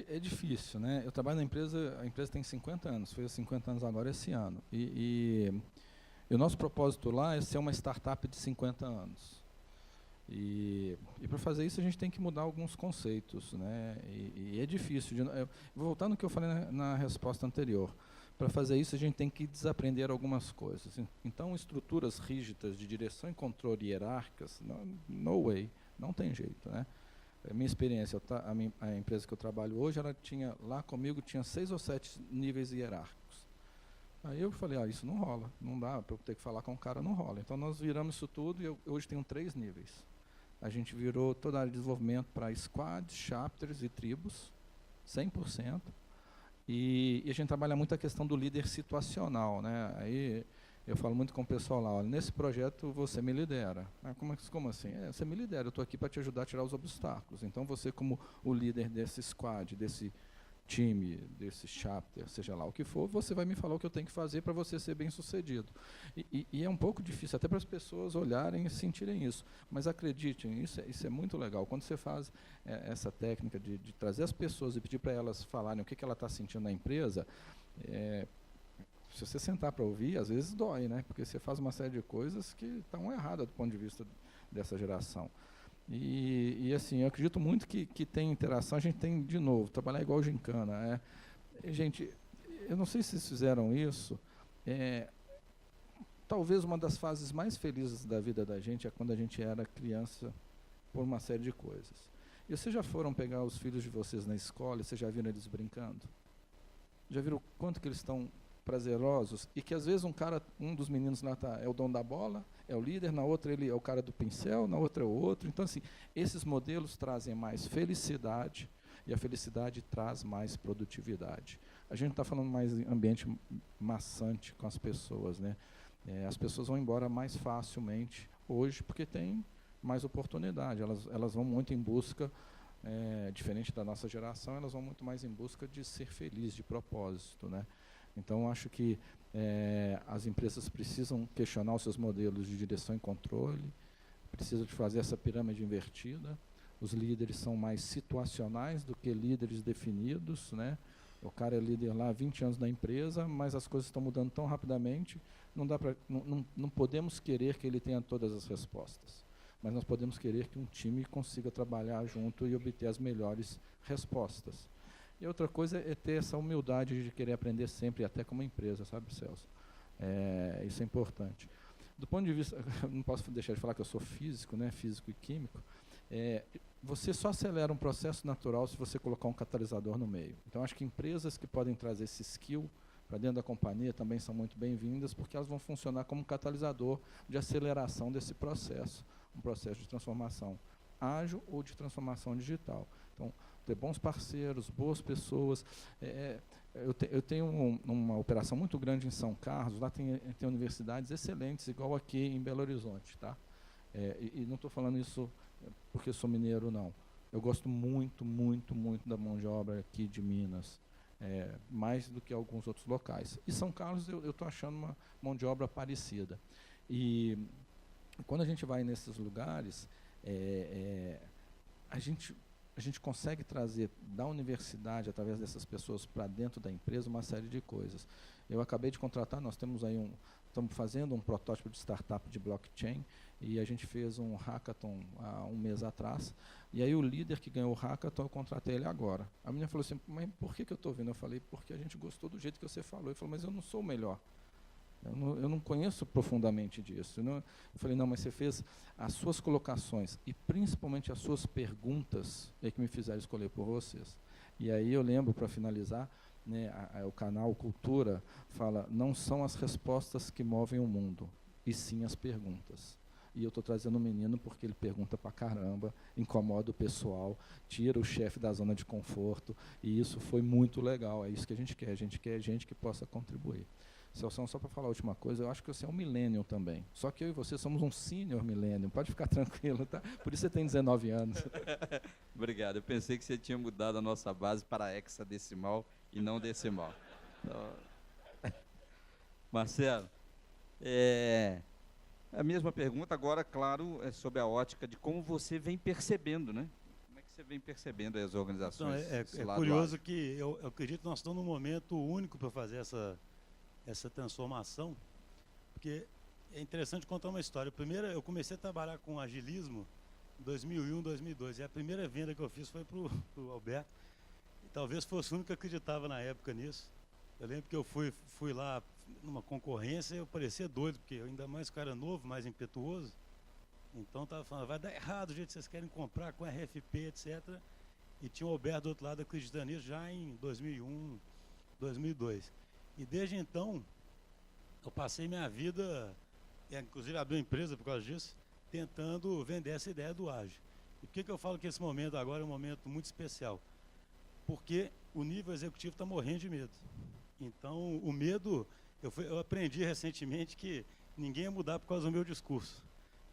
é difícil, né? Eu trabalho na empresa, a empresa tem 50 anos, fez 50 anos agora esse ano, e o nosso propósito lá é ser uma startup de 50 anos. E para fazer isso a gente tem que mudar alguns conceitos, né? E é difícil. Vou voltar no que eu falei na resposta anterior. Para fazer isso a gente tem que desaprender algumas coisas. Então, estruturas rígidas de direção e controle hierárquicas, no way, não tem jeito, né? A minha experiência, a empresa que eu trabalho hoje, ela tinha, lá comigo, tinha 6 ou 7 níveis hierárquicos. Aí eu falei, isso não rola, não dá, para eu ter que falar com o cara, não rola. Então nós viramos isso tudo e eu hoje tenho 3 níveis. A gente virou toda a área de desenvolvimento para squads, chapters e tribos, 100%. E a gente trabalha muito a questão do líder situacional, né? Aí eu falo muito com o pessoal lá, olha, nesse projeto você me lidera. Como assim? Você me lidera, eu estou aqui para te ajudar a tirar os obstáculos. Então você, como o líder desse squad, desse time, desse chapter, seja lá o que for, você vai me falar o que eu tenho que fazer para você ser bem sucedido. E é um pouco difícil até para as pessoas olharem e sentirem isso. Mas acreditem, isso é muito legal. Quando você faz essa técnica de trazer as pessoas e pedir para elas falarem o que ela está sentindo na empresa, se você sentar para ouvir, às vezes dói, né? Porque você faz uma série de coisas que estão erradas do ponto de vista dessa geração. E assim, eu acredito muito que tem interação. A gente tem, de novo, trabalhar igual gincana. Gente, eu não sei se vocês fizeram isso, talvez uma das fases mais felizes da vida da gente é quando a gente era criança, por uma série de coisas. E vocês já foram pegar os filhos de vocês na escola e vocês já viram eles brincando? Já viram o quanto que eles estão prazerosos? E que às vezes um dos meninos lá é o dono da bola, é o líder, na outra ele é o cara do pincel, na outra é o outro. Então, assim, esses modelos trazem mais felicidade e a felicidade traz mais produtividade. A gente está falando mais em ambiente maçante com as pessoas, né? As pessoas vão embora mais facilmente hoje porque tem mais oportunidade. Elas vão muito em busca, diferente da nossa geração, elas vão muito mais em busca de ser feliz, de propósito, né? Então, acho que as empresas precisam questionar os seus modelos de direção e controle, precisam de fazer essa pirâmide invertida. Os líderes são mais situacionais do que líderes definidos, né? O cara é líder lá há 20 anos na empresa, mas as coisas estão mudando tão rapidamente, não podemos querer que ele tenha todas as respostas, mas nós podemos querer que um time consiga trabalhar junto e obter as melhores respostas. E outra coisa é ter essa humildade de querer aprender sempre, até como empresa, sabe, Celso? Isso é importante. Do ponto de vista, não posso deixar de falar que eu sou físico, né, físico e químico, você só acelera um processo natural se você colocar um catalisador no meio. Então, acho que empresas que podem trazer esse skill para dentro da companhia também são muito bem-vindas, porque elas vão funcionar como catalisador de aceleração desse processo, um processo de transformação ágil ou de transformação digital. Então, ter bons parceiros, boas pessoas. Eu tenho uma operação muito grande em São Carlos, lá tem universidades excelentes, igual aqui em Belo Horizonte. Tá? E não estou falando isso porque sou mineiro, não. Eu gosto muito, muito, muito da mão de obra aqui de Minas, mais do que alguns outros locais. E São Carlos eu estou achando uma mão de obra parecida. E quando a gente vai nesses lugares, a gente consegue trazer da universidade, através dessas pessoas, para dentro da empresa, uma série de coisas. Eu acabei de contratar, nós temos aí estamos fazendo um protótipo de startup de blockchain, e a gente fez um hackathon há um mês atrás, e aí o líder que ganhou o hackathon, eu contratei ele agora. A menina falou assim, mas por que eu estou vindo? Eu falei, porque a gente gostou do jeito que você falou. Ele falou, mas eu não sou o melhor. Eu não conheço profundamente disso. Eu falei, não, mas você fez as suas colocações e principalmente as suas perguntas que me fizeram escolher por vocês. E aí eu lembro, para finalizar, né, o canal Cultura fala, não são as respostas que movem o mundo, e sim as perguntas. E eu estou trazendo um menino porque ele pergunta pra caramba, incomoda o pessoal, tira o chefe da zona de conforto, e isso foi muito legal. É isso que a gente quer gente que possa contribuir. Celso, só para falar a última coisa, eu acho que você é um millennial também. Só que eu e você somos um senior millennial, pode ficar tranquilo, tá? Por isso você tem 19 anos. Obrigado, eu pensei que você tinha mudado a nossa base para hexadecimal e não decimal. Então, Marcelo, a mesma pergunta agora, claro, é sobre a ótica de como você vem percebendo, né? Como é que você vem percebendo as organizações? Então, é curioso que eu acredito que nós estamos num momento único para fazer essa transformação, porque é interessante contar uma história. Primeiro, eu comecei a trabalhar com agilismo em 2001, 2002, e a primeira venda que eu fiz foi para o Alberto, e talvez fosse o único que acreditava na época nisso. Eu lembro que eu fui lá numa concorrência e eu parecia doido, porque ainda mais cara novo, mais impetuoso, então estava falando, vai dar errado o jeito que vocês querem comprar com RFP, etc. E tinha o Alberto do outro lado acreditando nisso já em 2001, 2002. E desde então, eu passei minha vida, inclusive abri uma empresa por causa disso, tentando vender essa ideia do ágil. E por que eu falo que esse momento agora é um momento muito especial? Porque o nível executivo está morrendo de medo. Então, o medo, eu aprendi recentemente que ninguém ia mudar por causa do meu discurso,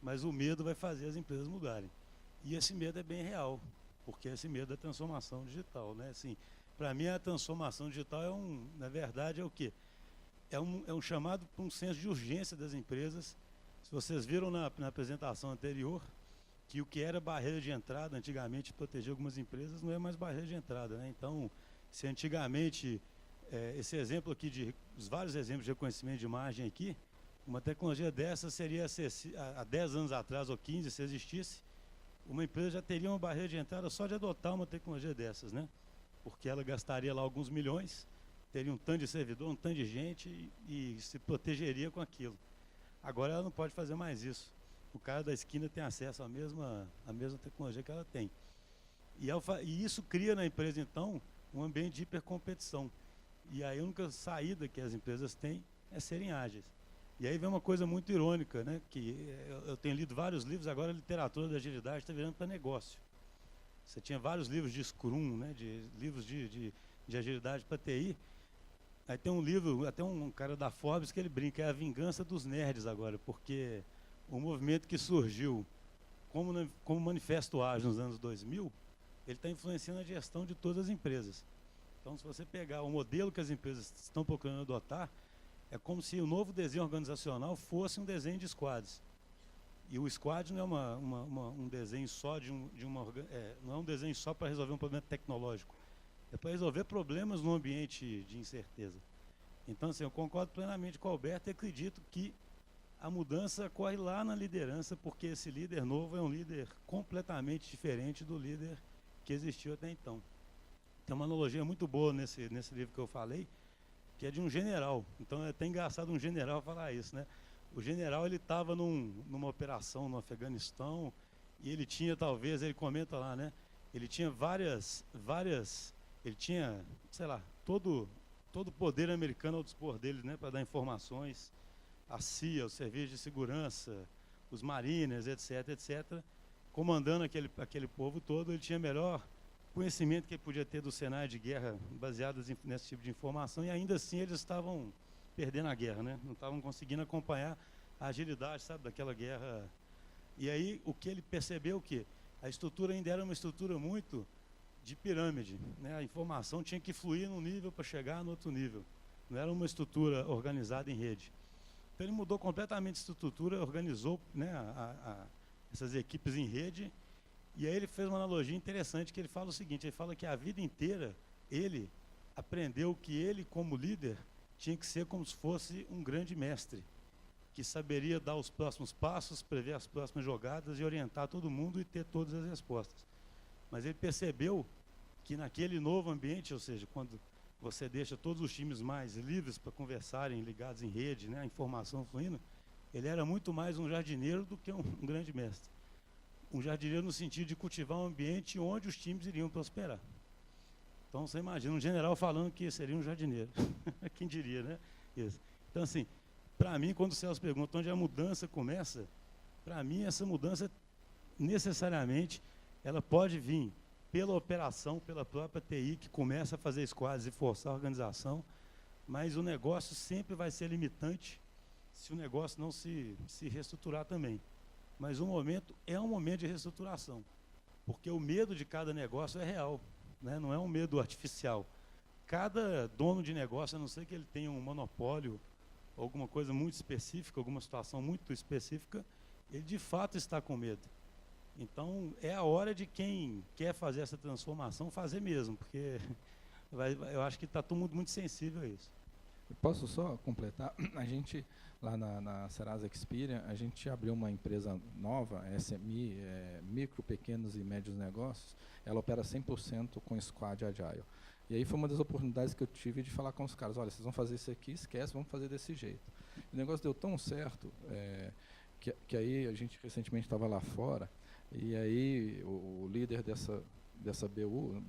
mas o medo vai fazer as empresas mudarem. E esse medo é bem real, porque esse medo da transformação digital, né? Assim, para mim, a transformação digital na verdade, é o quê? É um chamado para um senso de urgência das empresas. Se vocês viram na apresentação anterior, que o que era barreira de entrada, antigamente, proteger algumas empresas, não é mais barreira de entrada, né? Então, se antigamente, esse exemplo aqui, os vários exemplos de reconhecimento de imagem aqui, uma tecnologia dessa seria, há 10 anos atrás, ou 15, se existisse, uma empresa já teria uma barreira de entrada só de adotar uma tecnologia dessas, né? Porque ela gastaria lá alguns milhões, teria um tanto de servidor, um tanto de gente e se protegeria com aquilo. Agora ela não pode fazer mais isso. O cara da esquina tem acesso à mesma tecnologia que ela tem. E isso cria na empresa, então, um ambiente de hipercompetição. E aí a única saída que as empresas têm é serem ágeis. E aí vem uma coisa muito irônica, né? Que eu tenho lido vários livros, agora a literatura da agilidade está virando para negócio. Você tinha vários livros de Scrum, né, livros de agilidade para TI. Aí tem um livro, até um cara da Forbes que ele brinca, é a vingança dos nerds agora, porque o movimento que surgiu como manifesto ágil nos anos 2000, ele está influenciando a gestão de todas as empresas. Então, se você pegar o modelo que as empresas estão procurando adotar, é como se o novo desenho organizacional fosse um desenho de squads. E o squad não é um desenho só não é um desenho só para resolver um problema tecnológico. É para resolver problemas no ambiente de incerteza. Então, assim, eu concordo plenamente com o Alberto e acredito que a mudança ocorre lá na liderança, porque esse líder novo é um líder completamente diferente do líder que existiu até então. Tem uma analogia muito boa nesse livro que eu falei, que é de um general. Então é até engraçado um general falar isso, né? O general, ele estava numa operação no Afeganistão e ele tinha, talvez, ele comenta lá, né? Ele tinha ele tinha, sei lá, todo o poder americano ao dispor dele, né? Para dar informações, a CIA, o Serviço de Segurança, os Marines, etc., etc., comandando aquele povo todo. Ele tinha melhor conhecimento que ele podia ter do cenário de guerra baseado nesse tipo de informação, e ainda assim eles estavam perdendo a guerra, né? Não estavam conseguindo acompanhar a agilidade, sabe, daquela guerra. E aí o que ele percebeu que a estrutura ainda era uma estrutura muito de pirâmide, né? A informação tinha que fluir num nível para chegar no outro nível. Não era uma estrutura organizada em rede. Então ele mudou completamente a estrutura, organizou, né, essas equipes em rede. E aí ele fez uma analogia interessante, que ele fala o seguinte: ele fala que a vida inteira ele aprendeu que ele, como líder, tinha que ser como se fosse um grande mestre, que saberia dar os próximos passos, prever as próximas jogadas e orientar todo mundo e ter todas as respostas. Mas ele percebeu que naquele novo ambiente, ou seja, quando você deixa todos os times mais livres para conversarem, ligados em rede, né, a informação fluindo, ele era muito mais um jardineiro do que um grande mestre. Um jardineiro no sentido de cultivar um ambiente onde os times iriam prosperar. Então, você imagina um general falando que seria um jardineiro. Quem diria, né? Isso. Então, assim, para mim, quando o Celso pergunta onde a mudança começa, para mim, essa mudança, necessariamente, ela pode vir pela operação, pela própria TI, que começa a fazer squads e forçar a organização, mas o negócio sempre vai ser limitante se o negócio não se reestruturar também. Mas o momento é um momento de reestruturação, porque o medo de cada negócio é real, né? Não é um medo artificial. Cada dono de negócio, a não ser que ele tenha um monopólio, alguma coisa muito específica, alguma situação muito específica, ele de fato está com medo. Então é a hora de quem quer fazer essa transformação fazer mesmo, porque eu acho que está todo mundo muito sensível a isso. Eu posso só completar? A gente, lá na Serasa Experian, a gente abriu uma empresa nova, SMI, micro, pequenos e médios negócios. Ela opera 100% com Squad Agile. E aí foi uma das oportunidades que eu tive de falar com os caras: olha, vocês vão fazer isso aqui, esquece, vamos fazer desse jeito. O negócio deu tão certo, que aí a gente recentemente estava lá fora, e aí o líder dessa BU,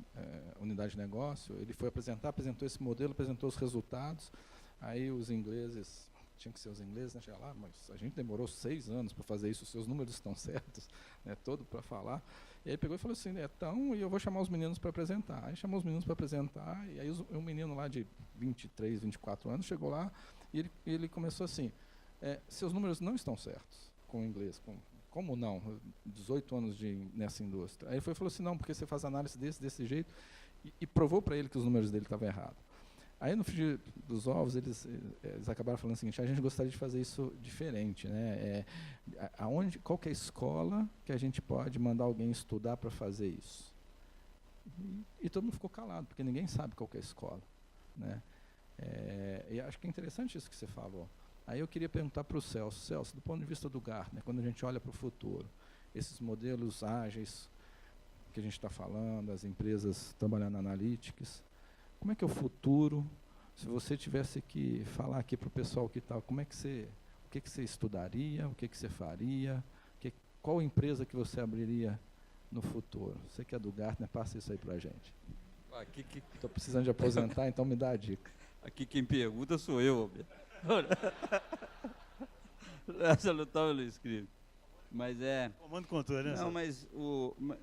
unidade de negócio, ele foi apresentou esse modelo, apresentou os resultados. Aí os ingleses, tinha que ser os ingleses, né? Chega lá, mas a gente demorou 6 anos para fazer isso, os seus números estão certos, né? Todo para falar. E aí pegou e falou assim: então, e eu vou chamar os meninos para apresentar. Aí chamou os meninos para apresentar, e aí um menino lá de 23, 24 anos chegou lá, e ele começou assim: seus números não estão certos com o inglês, como não? 18 anos nessa indústria. Aí ele falou assim: não, porque você faz análise desse jeito, e provou para ele que os números dele estavam errados. Aí no frigir dos ovos, eles acabaram falando o seguinte: a gente gostaria de fazer isso diferente, né? Qual que é a escola que a gente pode mandar alguém estudar para fazer isso? E todo mundo ficou calado, porque ninguém sabe qual que é a escola, né? E acho que é interessante isso que você falou. Aí eu queria perguntar para o Celso: Celso, do ponto de vista do Gartner, quando a gente olha para o futuro, esses modelos ágeis que a gente está falando, as empresas trabalhando analytics, como é que é o futuro? Se você tivesse que falar aqui para o pessoal que está, o que você estudaria, o que você faria, qual empresa que você abriria no futuro? Você que é do Gartner, passa isso aí para a gente. Estou precisando de aposentar, então me dá a dica. Aqui quem pergunta sou eu. Essa não estava no script. Mas Comando controle, né? Não, mas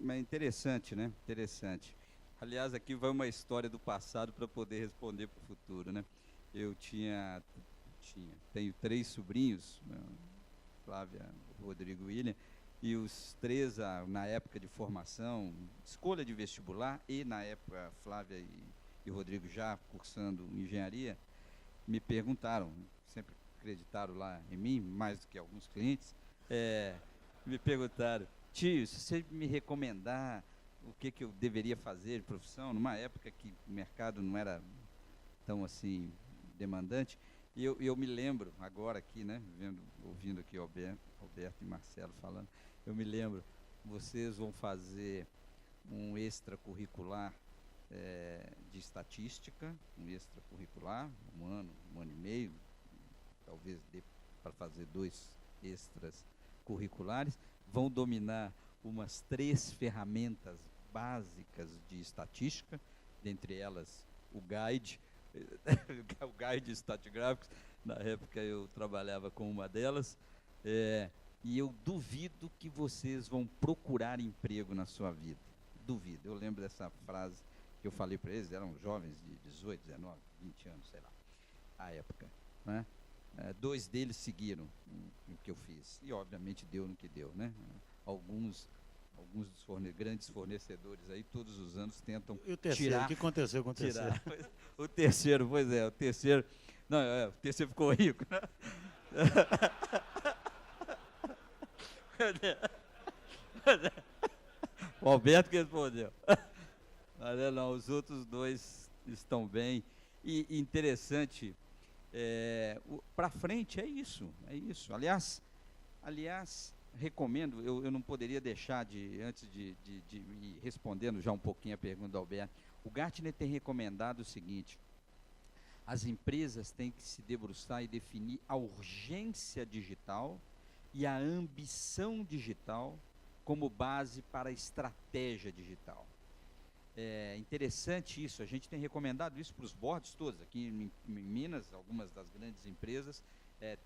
é interessante, né? Interessante. Aliás, aqui vai uma história do passado para poder responder para o futuro, né? Eu tenho 3 sobrinhos, Flávia, Rodrigo e William, e os 3, na época de formação, escolha de vestibular, e na época Flávia e o Rodrigo já cursando engenharia, me perguntaram, sempre acreditaram lá em mim, mais do que alguns clientes, me perguntaram, tio, se você me recomendar o que eu deveria fazer de profissão, numa época que o mercado não era tão assim demandante, e eu me lembro agora aqui, né, ouvindo aqui o Alberto e Marcelo falando, eu me lembro, vocês vão fazer um extracurricular de estatística, um extracurricular, um ano e meio, talvez dê para fazer 2 extras curriculares, vão dominar umas 3 ferramentas básicas de estatística, dentre elas o Guide, o Guide Statgraphics, na época eu trabalhava com uma delas, e eu duvido que vocês vão procurar emprego na sua vida, duvido. Eu lembro dessa frase que eu falei para eles, eram jovens de 18, 19, 20 anos, sei lá, à época, né? 2 deles seguiram o que eu fiz, e obviamente deu no que deu, né? Alguns dos grandes fornecedores aí, todos os anos tentam E o terceiro, tirar... o que aconteceu com o terceiro? O terceiro, pois é, o terceiro... Não, o terceiro ficou rico, né? O Alberto que respondeu. Mas não, os outros 2 estão bem. E interessante, para frente é isso. Aliás, recomendo, eu não poderia deixar antes de ir respondendo já um pouquinho a pergunta do Alberto, o Gartner tem recomendado o seguinte: as empresas têm que se debruçar e definir a urgência digital e a ambição digital como base para a estratégia digital. É interessante isso, a gente tem recomendado isso para os boards todos, aqui em Minas, algumas das grandes empresas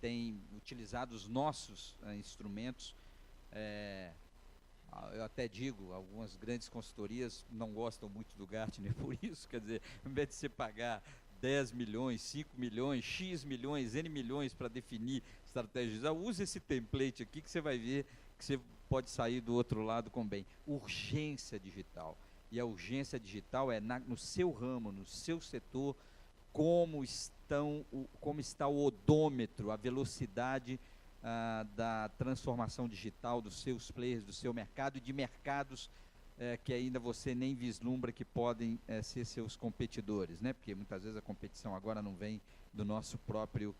têm utilizado os nossos instrumentos, eu até digo, algumas grandes consultorias não gostam muito do Gartner por isso, quer dizer, ao invés de você pagar 10 milhões, 5 milhões, X milhões, N milhões para definir estratégia digital, use esse template aqui que você vai ver que você pode sair do outro lado com bem. Urgência digital. E a urgência digital é no seu ramo, no seu setor, como está o odômetro, a velocidade da transformação digital dos seus players, do seu mercado e de mercados que ainda você nem vislumbra que podem ser seus competidores, né? Porque muitas vezes a competição agora não vem do nosso próprio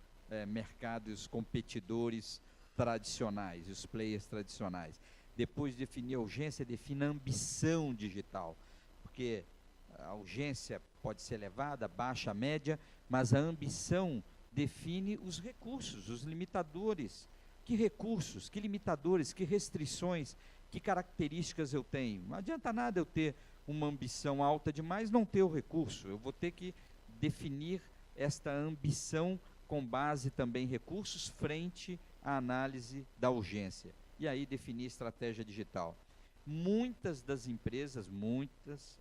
mercado e os competidores tradicionais, os players tradicionais. Depois de definir a urgência, defina a ambição digital, porque a urgência pode ser elevada, baixa, média, mas a ambição define os recursos, os limitadores. Que recursos, que limitadores, que restrições, que características eu tenho? Não adianta nada eu ter uma ambição alta demais, não ter o recurso. Eu vou ter que definir esta ambição com base também em recursos frente à análise da urgência. E aí definir estratégia digital. Muitas das empresas,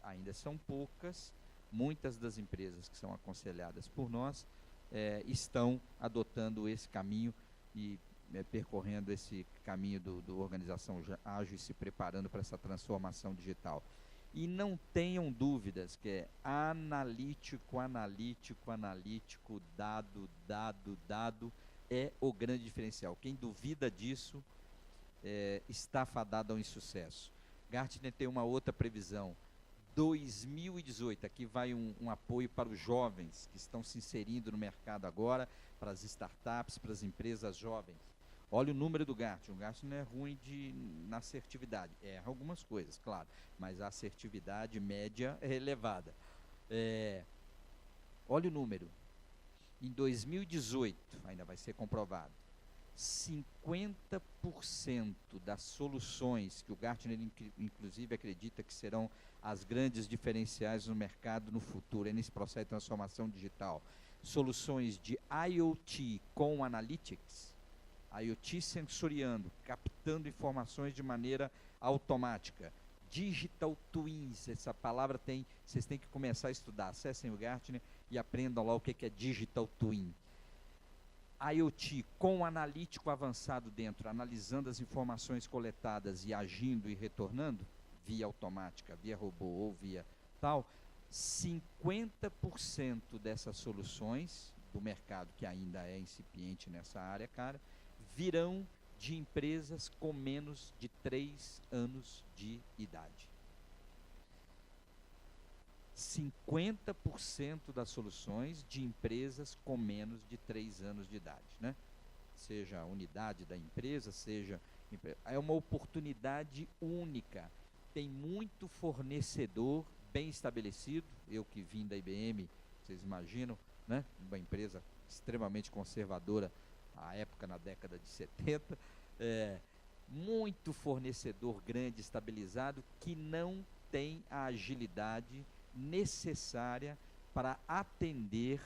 ainda são poucas, muitas das empresas que são aconselhadas por nós estão adotando esse caminho e percorrendo esse caminho do organização ágil e se preparando para essa transformação digital. E não tenham dúvidas que é analítico, dado é o grande diferencial. Quem duvida disso está fadado ao insucesso. Gartner tem uma outra previsão. 2018, aqui vai um apoio para os jovens que estão se inserindo no mercado agora, para as startups, para as empresas jovens. Olha o número do Gartner. O Gartner é ruim na assertividade. Erra algumas coisas, claro, mas a assertividade média é elevada. Olha o número. Em 2018, ainda vai ser comprovado, 50% das soluções que o Gartner inclusive acredita que serão as grandes diferenciais no mercado no futuro, nesse processo de transformação digital, soluções de IoT com Analytics, IoT sensoriando, captando informações de maneira automática, Digital Twins, essa palavra vocês têm que começar a estudar, acessem o Gartner e aprendam lá o que é Digital Twin. IoT com analítico avançado dentro, analisando as informações coletadas e agindo e retornando, via automática, via robô ou via tal, 50% dessas soluções do mercado, que ainda é incipiente nessa área, cara, virão de empresas com menos de 3 anos de idade. 50% das soluções de empresas com menos de 3 anos de idade, né? Seja a unidade da empresa, seja... É uma oportunidade única. Tem muito fornecedor bem estabelecido. Eu que vim da IBM, vocês imaginam, né? Uma empresa extremamente conservadora à época, na década de 70. Muito fornecedor grande, estabilizado, que não tem a agilidade necessária para atender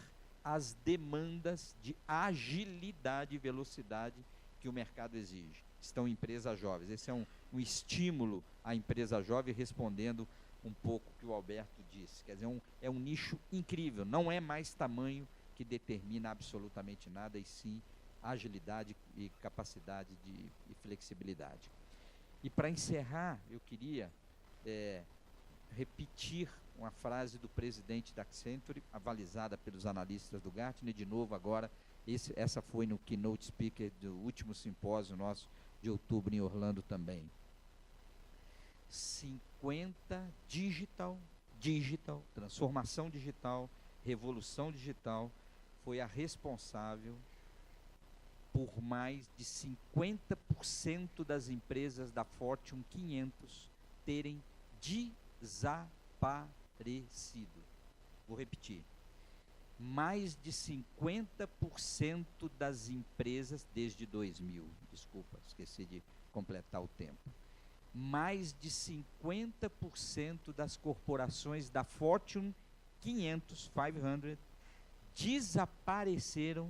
às demandas de agilidade e velocidade que o mercado exige. Estão empresas jovens. Esse é um estímulo à empresa jovem, respondendo um pouco o que o Alberto disse. Quer dizer, é um nicho incrível. Não é mais tamanho que determina absolutamente nada, e sim agilidade e capacidade e flexibilidade. E para encerrar, eu queria repetir uma frase do presidente da Accenture, avalizada pelos analistas do Gartner, de novo agora, essa foi no keynote speaker do último simpósio nosso de outubro em Orlando também. 50 digital, transformação digital, revolução digital, foi a responsável por mais de 50% das empresas da Fortune 500 terem desaparecido. Vou repetir. Mais de 50% das empresas, desde 2000, desculpa, esqueci de completar o tempo. Mais de 50% das corporações da Fortune 500, desapareceram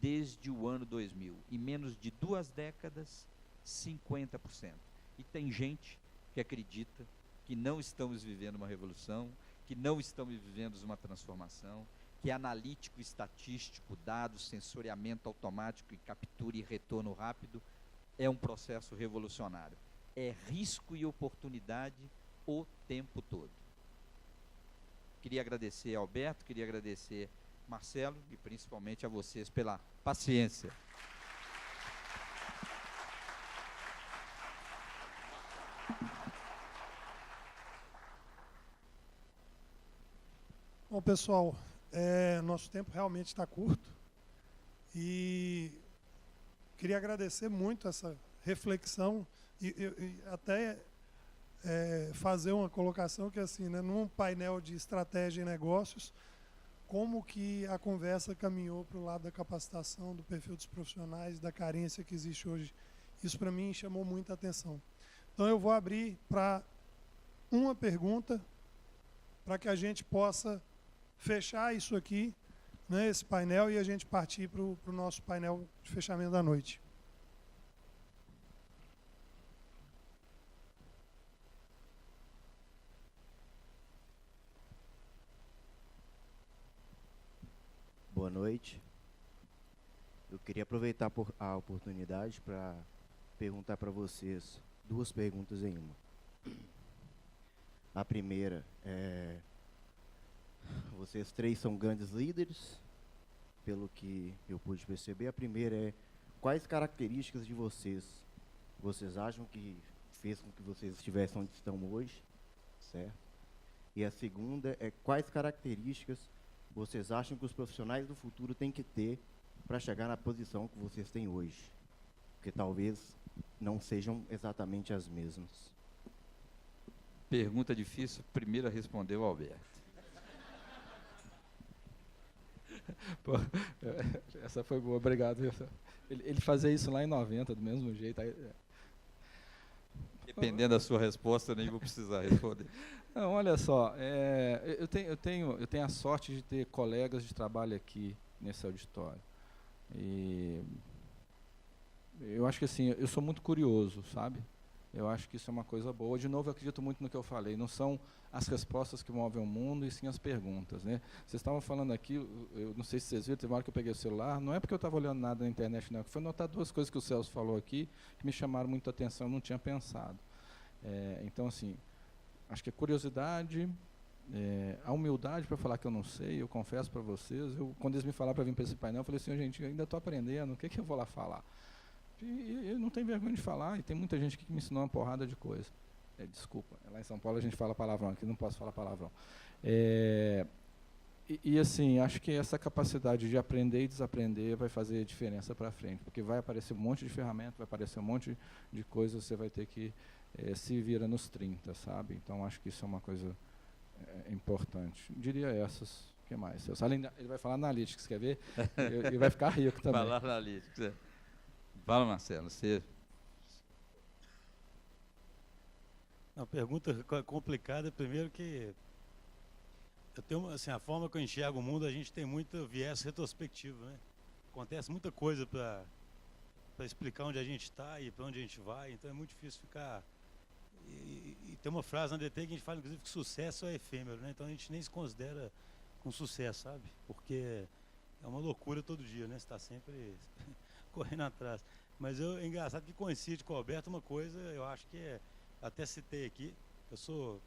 desde o ano 2000. Em menos de 2 décadas, 50%. E tem gente que acredita que não estamos vivendo uma revolução, que não estamos vivendo uma transformação, que analítico, estatístico, dados, sensoriamento automático e captura e retorno rápido é um processo revolucionário. É risco e oportunidade o tempo todo. Queria agradecer a Alberto, queria agradecer Marcelo e principalmente a vocês pela paciência. Bom, pessoal, nosso tempo realmente está curto e queria agradecer muito essa reflexão e até fazer uma colocação que, assim, né, num painel de estratégia e negócios, como que a conversa caminhou para o lado da capacitação, do perfil dos profissionais, da carência que existe hoje. Isso, para mim, chamou muita atenção. Então, eu vou abrir para uma pergunta, para que a gente possa fechar isso aqui, né, esse painel, e a gente partir para o nosso painel de fechamento da noite. Boa noite. Eu queria aproveitar a oportunidade para perguntar para vocês 2 perguntas em uma. A primeira é: vocês 3 são grandes líderes, pelo que eu pude perceber. A primeira é: quais características de vocês acham que fez com que vocês estivessem onde estão hoje, certo? E a segunda é: quais características vocês acham que os profissionais do futuro têm que ter para chegar na posição que vocês têm hoje? Porque talvez não sejam exatamente as mesmas. Pergunta difícil, primeiro a responder o Alberto. Pô, essa foi boa, obrigado. Ele fazia isso lá em 90, do mesmo jeito. Dependendo da sua resposta, eu nem vou precisar responder. Não, olha só, eu tenho a sorte de ter colegas de trabalho aqui nesse auditório. E eu acho que, assim, eu sou muito curioso, sabe? Eu acho que isso é uma coisa boa. De novo, eu acredito muito no que eu falei. Não são as respostas que movem o mundo, e sim as perguntas, né? Vocês estavam falando aqui, eu não sei se vocês viram, teve uma hora que eu peguei o celular, não é porque eu estava olhando nada na internet, não, foi notar 2 coisas que o Celso falou aqui que me chamaram muito a atenção, eu não tinha pensado. Então, assim, acho que a curiosidade, A humildade para falar que eu não sei, eu confesso para vocês, quando eles me falaram para vir para esse painel, eu falei assim, gente, eu ainda estou aprendendo, o que eu vou lá falar? E eu não tenho vergonha de falar, e tem muita gente que me ensinou uma porrada de coisa. Desculpa, lá em São Paulo a gente fala palavrão, aqui não posso falar palavrão. Assim, acho que essa capacidade de aprender e desaprender vai fazer diferença para frente, porque vai aparecer um monte de ferramenta, vai aparecer um monte de coisas, você vai ter que se vira nos 30, sabe? Então, acho que isso é uma coisa importante. Diria essas. O que mais? Ele vai falar Analytics, quer ver? E vai ficar rico também. Falar Analytics. Fala, Marcelo, você... Uma pergunta complicada, primeiro que eu tenho, assim, a forma que eu enxergo o mundo, a gente tem muito viés retrospectivo, né? Acontece muita coisa para explicar onde a gente está e para onde a gente vai, então é muito difícil ficar... E tem uma frase na DT que a gente fala, inclusive, que sucesso é efêmero, né? Então a gente nem se considera com sucesso, sabe? Porque é uma loucura todo dia, né? Você está sempre correndo atrás. Mas é engraçado que coincide com o Alberto uma coisa, eu acho que até citei aqui, eu sou...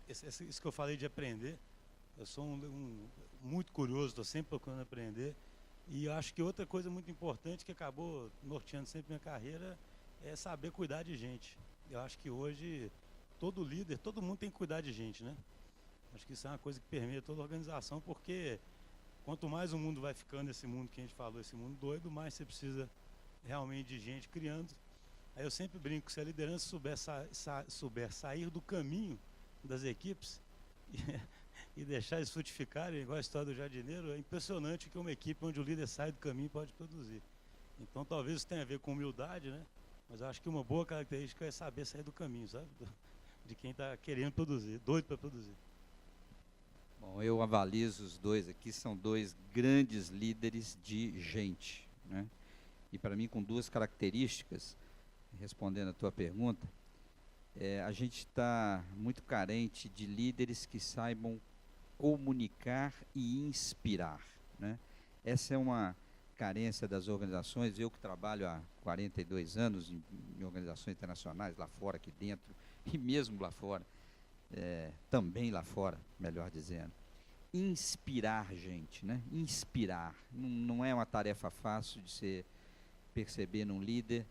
Isso que eu falei de aprender, eu sou muito curioso, estou sempre procurando aprender. E eu acho que outra coisa muito importante que acabou norteando sempre minha carreira é saber cuidar de gente. Eu acho que hoje todo líder, todo mundo tem que cuidar de gente, né? Acho que isso é uma coisa que permeia toda a organização, porque quanto mais o mundo vai ficando, esse mundo que a gente falou, esse mundo doido, mais você precisa realmente de gente criando. Aí eu sempre brinco, se a liderança souber sair do caminho das equipes e deixar eles frutificarem, igual a história do jardineiro, é impressionante que uma equipe onde o líder sai do caminho pode produzir. Então talvez isso tenha a ver com humildade, né? Mas eu acho que uma boa característica é saber sair do caminho, sabe? De quem está querendo produzir, doido para produzir. Bom, eu avalizo os dois aqui, são dois grandes líderes de gente, né? E para mim, com duas características, respondendo a tua pergunta, a gente está muito carente de líderes que saibam comunicar e inspirar, né? Essa é uma carência das organizações. Eu que trabalho há 42 anos em organizações internacionais, lá fora, aqui dentro, e mesmo lá fora, também lá fora, melhor dizendo. Inspirar gente, né? Inspirar. Não é uma tarefa fácil de se perceber num líder.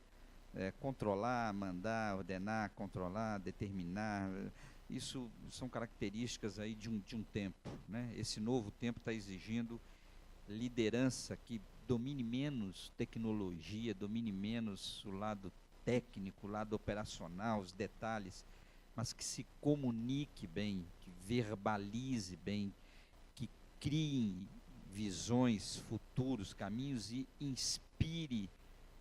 Controlar, mandar, ordenar, controlar, determinar, isso são características aí de um tempo, né? Esse novo tempo está exigindo liderança que domine menos tecnologia, domine menos o lado técnico, o lado operacional, os detalhes, mas que se comunique bem, que verbalize bem, que crie visões, futuros, caminhos e inspire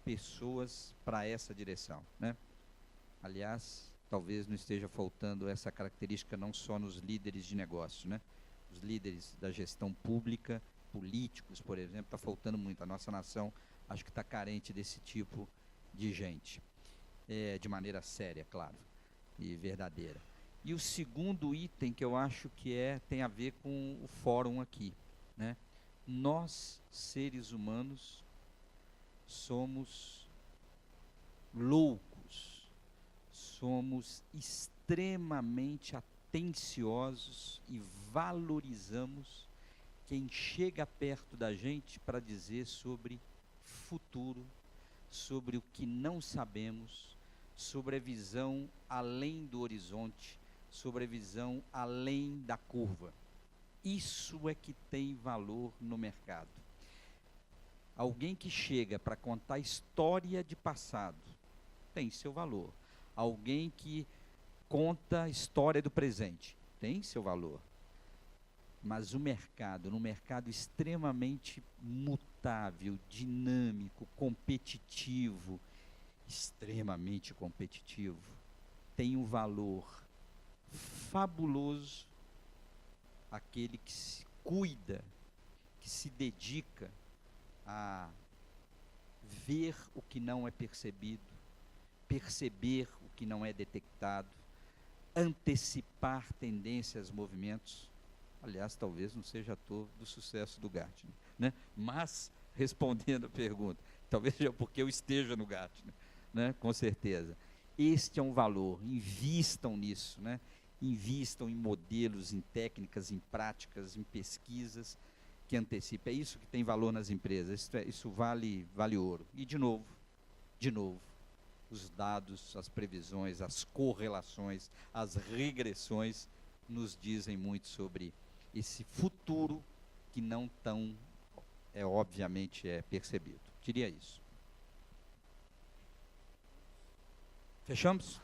pessoas para essa direção, né? Aliás, talvez não esteja faltando essa característica não só nos líderes de negócio, né? Os líderes da gestão pública, políticos, por exemplo, está faltando muito. A nossa nação, acho que está carente desse tipo de gente, de maneira séria, claro, e verdadeira. E o segundo item que eu acho que tem a ver com o fórum aqui, né? Nós, seres humanos, somos loucos, somos extremamente atenciosos e valorizamos quem chega perto da gente para dizer sobre futuro, sobre o que não sabemos, sobre a visão além do horizonte, sobre a visão além da curva. Isso é que tem valor no mercado. Alguém que chega para contar história de passado tem seu valor. Alguém que conta história do presente tem seu valor. Mas o mercado, num mercado extremamente mutável, dinâmico, competitivo, extremamente competitivo, tem um valor fabuloso aquele que se cuida, que se dedica a ver o que não é percebido, perceber o que não é detectado, antecipar tendências, movimentos. Aliás, talvez não seja à toa do sucesso do Gartner, né? Mas, respondendo a pergunta, talvez seja porque eu esteja no Gartner, né? Com certeza. Este é um valor, invistam nisso, né? invistam em modelos, em técnicas, em práticas, em pesquisas que antecipem. É isso que tem valor nas empresas. Isso vale ouro. E, de novo, os dados, as previsões, as correlações, as regressões nos dizem muito sobre esse futuro que não tão, obviamente, é percebido. Diria isso. Fechamos?